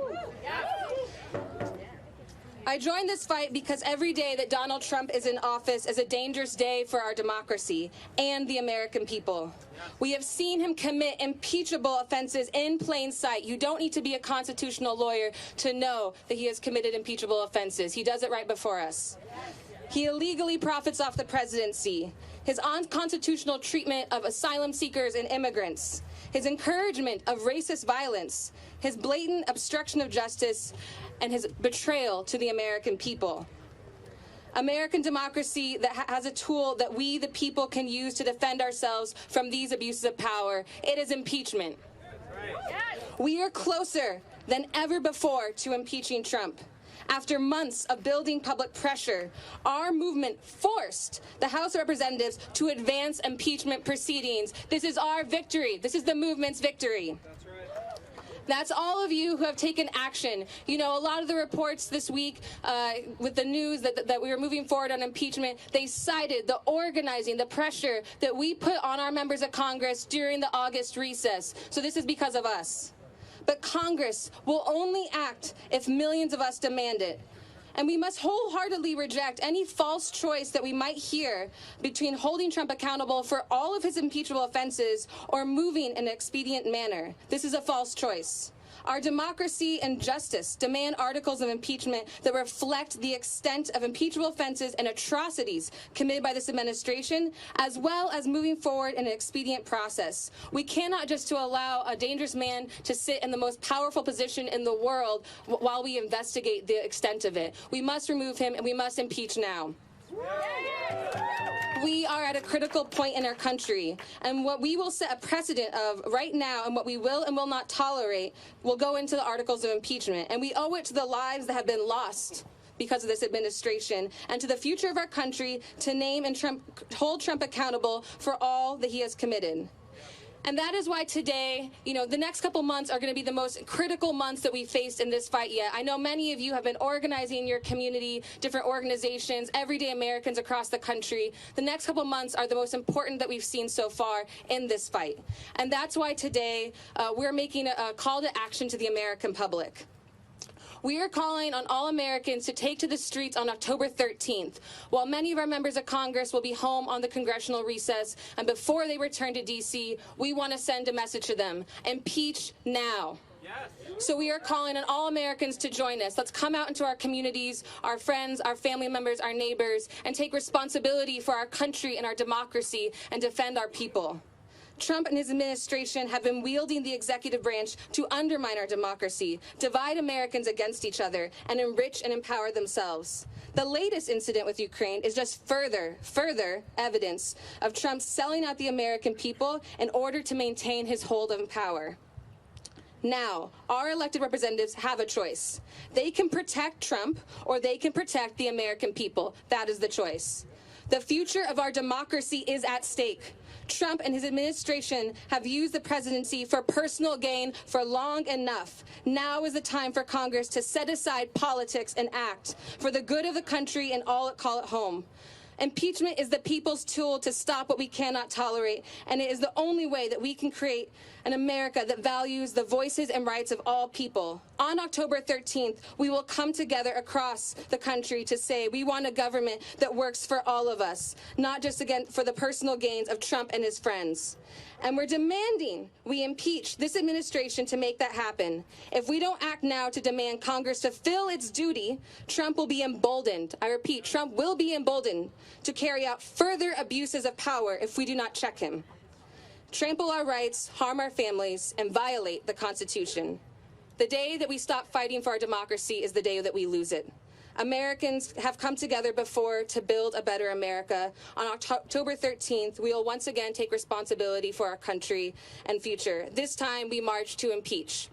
I joined this fight because every day that Donald Trump is in office is a dangerous day for our democracy and the American people. We have seen him commit impeachable offenses in plain sight. You don't need to be a constitutional lawyer to know that he has committed impeachable offenses. He does it right before us. He illegally profits off the presidency. His unconstitutional treatment of asylum seekers and immigrants. His encouragement of racist violence. His blatant obstruction of justice, and his betrayal to the American people. American democracy that has a tool that we, the people, can use to defend ourselves from these abuses of power. It is impeachment. We are closer than ever before to impeaching Trump. After months of building public pressure, our movement forced the House of Representatives to advance impeachment proceedings. This is our victory. This is the movement's victory. That's all of you who have taken action. You know, a lot of the reports this week with the news that we were moving forward on impeachment, they cited the organizing, the pressure that we put on our members of Congress during the August recess. So this is because of us. But Congress will only act if millions of us demand it. And we must wholeheartedly reject any false choice that we might hear between holding Trump accountable for all of his impeachable offenses or moving in an expedient manner. This is a false choice. Our democracy and justice demand articles of impeachment that reflect the extent of impeachable offenses and atrocities committed by this administration, as well as moving forward in an expedient process. We cannot just allow a dangerous man to sit in the most powerful position in the world while we investigate the extent of it. We must remove him, and we must impeach now. We are at a critical point in our country, and what we will set a precedent of right now and what we will and will not tolerate will go into the articles of impeachment, and we owe it to the lives that have been lost because of this administration and to the future of our country to name and hold Trump accountable for all that he has committed. And that is why today, the next couple months are going to be the most critical months that we've faced in this fight yet. I know many of you have been organizing in your community, different organizations, everyday Americans across the country. The next couple months are the most important that we've seen so far in this fight. And that's why today we're making a call to action to the American public. We are calling on all Americans to take to the streets on October 13th. While many of our members of Congress will be home on the congressional recess, and before they return to D.C., we want to send a message to them: impeach now. Yes. So we are calling on all Americans to join us. Let's come out into our communities, our friends, our family members, our neighbors, and take responsibility for our country and our democracy and defend our people. Trump and his administration have been wielding the executive branch to undermine our democracy, divide Americans against each other, and enrich and empower themselves. The latest incident with Ukraine is just further evidence of Trump selling out the American people in order to maintain his hold of power. Now, our elected representatives have a choice. They can protect Trump, or they can protect the American people. That is the choice. The future of our democracy is at stake. Trump and his administration have used the presidency for personal gain for long enough. Now is the time for Congress to set aside politics and act for the good of the country and all that call it home. Impeachment is the people's tool to stop what we cannot tolerate, and it is the only way that we can create an America that values the voices and rights of all people. On October 13th, we will come together across the country to say we want a government that works for all of us, not just again for the personal gains of Trump and his friends. And we're demanding we impeach this administration to make that happen. If we don't act now to demand Congress to fill its duty, Trump will be emboldened. I repeat, Trump will be emboldened to carry out further abuses of power if we do not check him. Trample our rights, harm our families, and violate the Constitution. The day that we stop fighting for our democracy is the day that we lose it. Americans have come together before to build a better America. On October 13th, we will once again take responsibility for our country and future. This time, we march to impeach.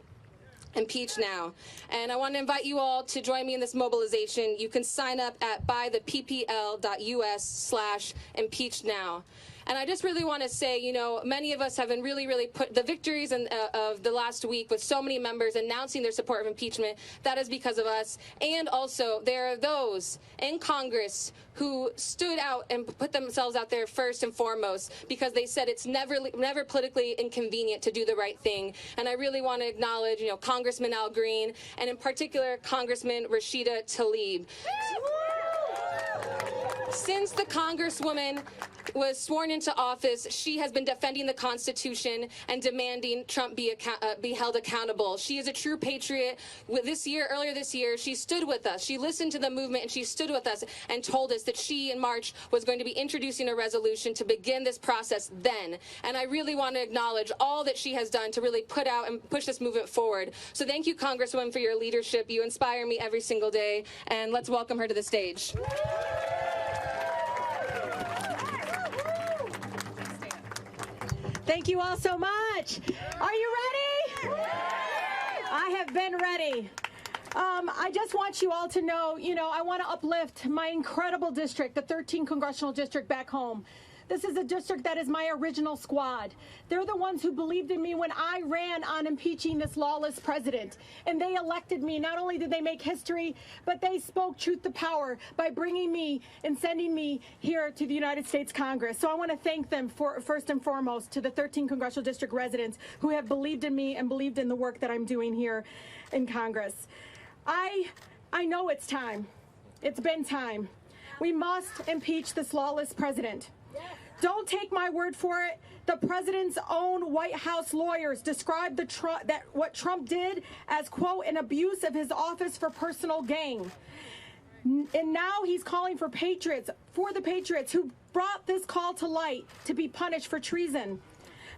Impeach now. And I want to invite you all to join me in this mobilization. You can sign up at buytheppl.us/impeachnow. And I just really want to say, many of us have been really put the victories of the last week with so many members announcing their support of impeachment. That is because of us. And also, there are those in Congress who stood out and put themselves out there first and foremost because they said it's never politically inconvenient to do the right thing. And I really want to acknowledge, Congressman Al Green, and in particular, Congressman Rashida Tlaib. Since the Congresswoman was sworn into office, she has been defending the Constitution and demanding Trump be held accountable. She is a true patriot. Earlier this year, she stood with us. She listened to the movement and she stood with us and told us that she, in March, was going to be introducing a resolution to begin this process then. And I really want to acknowledge all that she has done to really put out and push this movement forward. So thank you, Congresswoman, for your leadership. You inspire me every single day. And let's welcome her to the stage. Thank you all so much. Are you ready? I have been ready. I just want you all to know, I want to uplift my incredible district, the 13th Congressional District back home. This is a district that is my original squad. They're the ones who believed in me when I ran on impeaching this lawless president. And they elected me. Not only did they make history, but they spoke truth to power by bringing me and sending me here to the United States Congress. So I want to thank them for, first and foremost, to the 13th Congressional District residents who have believed in me and believed in the work that I'm doing here in Congress. I know it's time. It's been time. We must impeach this lawless president. Don't take my word for it. The president's own White House lawyers described what Trump did as, quote, an abuse of his office for personal gain. And now he's calling for the patriots who brought this call to light to be punished for treason.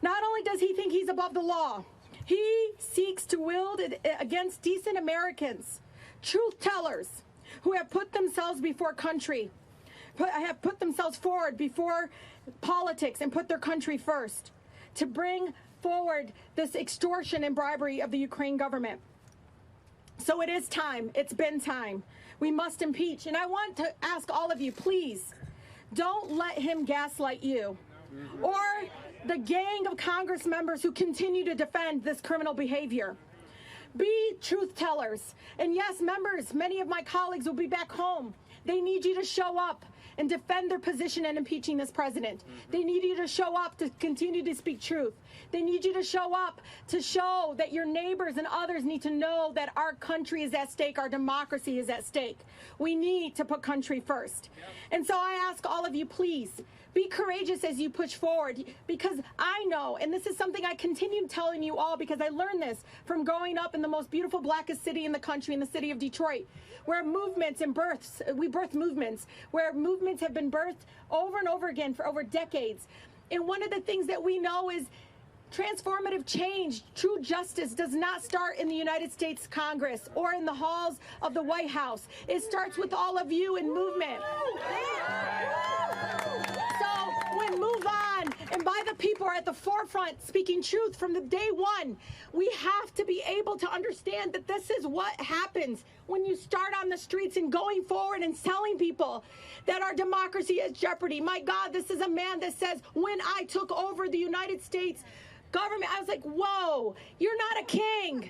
Not only does he think he's above the law, he seeks to wield it against decent Americans, truth tellers who have put themselves before country, have put themselves forward before politics and put their country first, to bring forward this extortion and bribery of the Ukraine government. So it is time. It's been time. We must impeach. And I want to ask all of you, please, don't let him gaslight you or the gang of Congress members who continue to defend this criminal behavior. Be truth tellers. And yes, members, many of my colleagues will be back home. They need you to show up and defend their position in impeaching this president. They need you to show up to continue to speak truth. They need you to show up to show that your neighbors and others need to know that our country is at stake, our democracy is at stake. We need to put country first. And so I ask all of you, please, be courageous as you push forward, because I know, and this is something I continue telling you all because I learned this from growing up in the most beautiful, blackest city in the country, in the city of Detroit, where movements and we birth movements, where movements have been birthed over and over again for over decades. And one of the things that we know is transformative change, true justice does not start in the United States Congress or in the halls of the White House. It starts with all of you in movement. So when Move On and By the People are at the forefront speaking truth from the day one, we have to be able to understand that this is what happens when you start on the streets and going forward and telling people that our democracy is jeopardy. My God, this is a man that says, when I took over the United States government, I was like, whoa, you're not a king.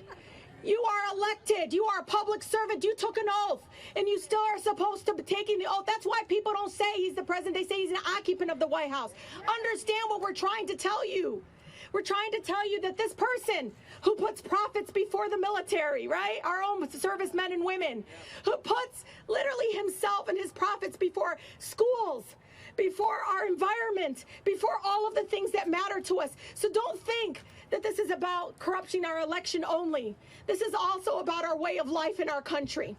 You are elected. You are a public servant. You took an oath, and you still are supposed to be taking the oath. That's why people don't say he's the president. They say he's an occupant of the White House. Understand what we're trying to tell you. We're trying to tell you that this person who puts profits before the military, right, our own servicemen and women, who puts literally himself and his profits before schools, before our environment, before all of the things that matter to us. So don't think that this is about corrupting our election only. This is also about our way of life in our country.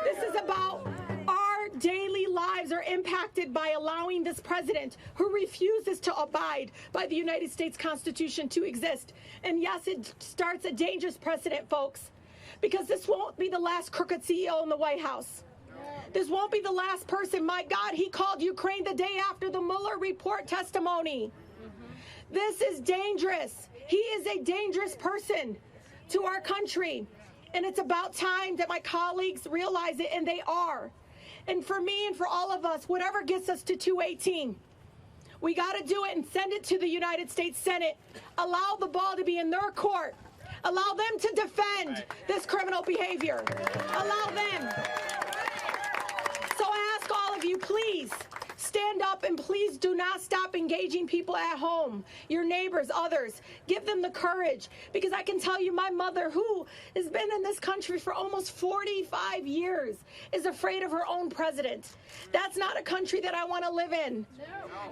This is about our daily lives are impacted by allowing this president who refuses to abide by the United States Constitution to exist. And yes, it starts a dangerous precedent, folks, because this won't be the last crooked CEO in the White House. This won't be the last person. My God, he called Ukraine the day after the Mueller report testimony. This is dangerous. He is a dangerous person to our country. And it's about time that my colleagues realize it, and they are. And for me and for all of us, whatever gets us to 218, we got to do it and send it to the United States Senate. Allow the ball to be in their court. Allow them to defend this criminal behavior. Allow them. So I ask all of you, please, stand up and please do not stop engaging people at home, your neighbors, others. Give them the courage, because I can tell you my mother, who has been in this country for almost 45 years, is afraid of her own president. That's not a country that I want to live in.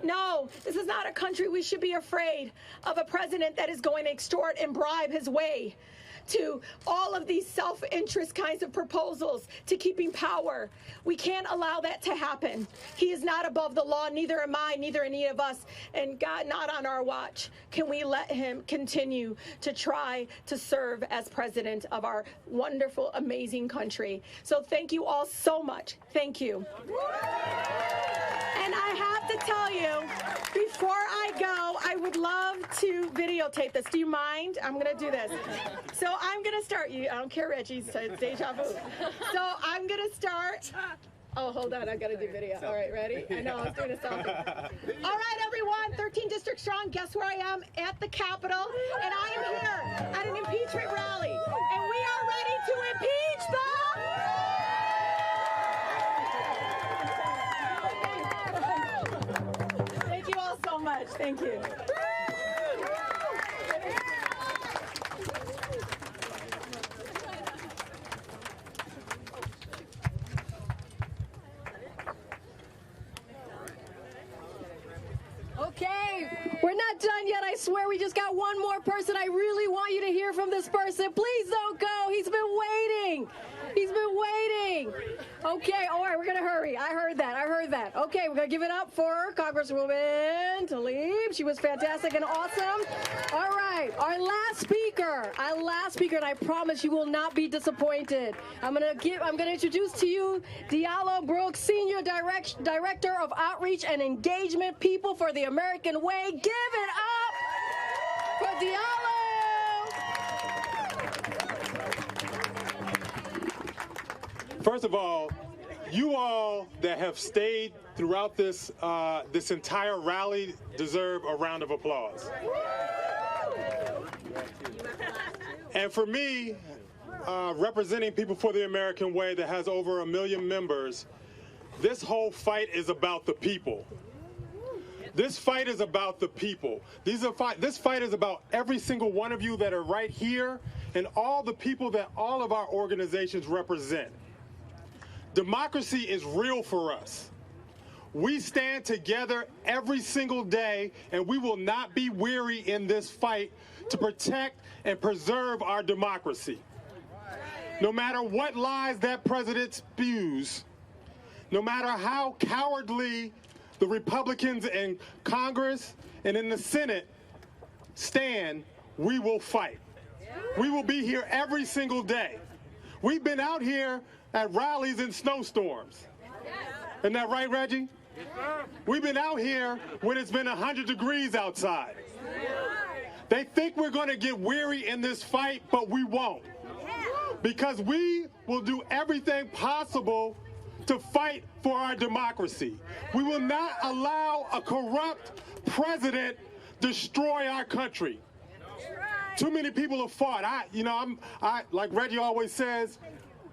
No, this is not a country we should be afraid of, a president that is going to extort and bribe his way to all of these self-interest kinds of proposals to keeping power. We can't allow that to happen. He is not above the law, neither am I, neither any of us, and God, not on our watch can we let him continue to try to serve as president of our wonderful, amazing country. So thank you all so much. Thank you. And I have to tell you, before I go, I would love to videotape this. Do you mind? I'm going to do this. So I'm going to start. I don't care, Reggie. It's deja vu. So I'm going to start. Oh, hold on. I've got to do video. All right, ready? I know I was doing a selfie. All right, everyone. 13 districts strong. Guess where I am? At the Capitol. And I am here at an impeachment rally. And we are ready to impeach the... Thank you all so much. Thank you. one more person. I really want you to hear from this person. Please don't go. He's been waiting. He's been waiting. Okay, all right, we're going to hurry. I heard that. Okay, we're going to give it up for Congresswoman Tlaib. She was fantastic and awesome. All right, our last speaker, and I promise you will not be disappointed. I'm going to introduce to you Diallo Brooks, Senior Director of Outreach and Engagement, People for the American Way. Give it up for Diallo. First of all, you all that have stayed throughout this this entire rally deserve a round of applause. And for me, representing People for the American Way that has over 1 million members, this whole fight is about the people. This fight is about the people. This fight is about every single one of you that are right here and all the people that all of our organizations represent. Democracy is real for us. We stand together every single day, and we will not be weary in this fight to protect and preserve our democracy. No matter what lies that president spews, no matter how cowardly the Republicans in Congress and in the Senate stand, we will fight. We will be here every single day. We've been out here at rallies in snowstorms. Isn't that right, Reggie? We've been out here when it's been 100 degrees outside. They think we're going to get weary in this fight, but we won't. Because we will do everything possible to fight for our democracy. We will not allow a corrupt president destroy our country. Too many people have fought. Like Reggie always says,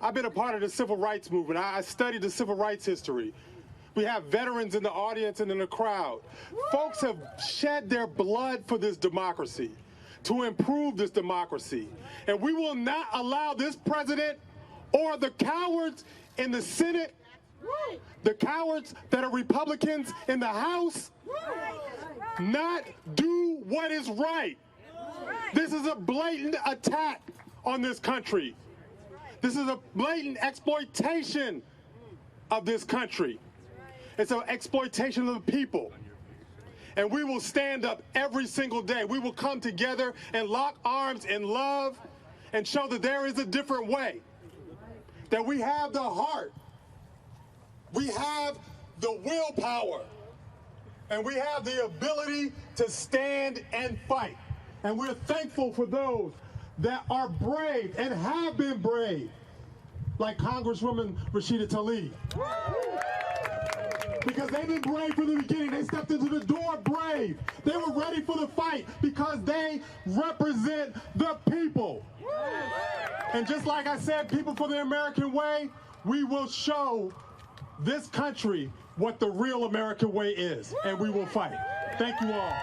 I've been a part of the civil rights movement. I studied the civil rights history. We have veterans in the audience and in the crowd. Folks have shed their blood for this democracy, to improve this democracy. And we will not allow this president or the cowards in the Senate, the cowards that are Republicans in the House, not do what is right. This is a blatant attack on this country. This is a blatant exploitation of this country. It's an exploitation of the people. And we will stand up every single day. We will come together and lock arms in love and show that there is a different way. That we have the heart. We have the willpower. And we have the ability to stand and fight. And we're thankful for those that are brave and have been brave, like Congresswoman Rashida Tlaib. Because they've been brave from the beginning. They stepped into the door brave. They were ready for the fight because they represent the people. And just like I said, People for the American Way, we will show this country what the real American way is, and we will fight. Thank you all.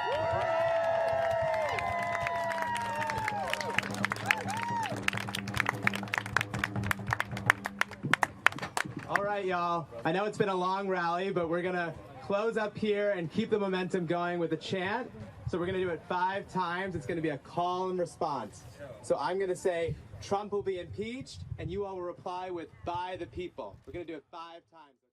All right, y'all. I know it's been a long rally, but we're going to close up here and keep the momentum going with a chant. So we're going to do it 5 times. It's going to be a call and response. So I'm going to say, Trump will be impeached, and you all will reply with, by the people. We're going to do it 5 times.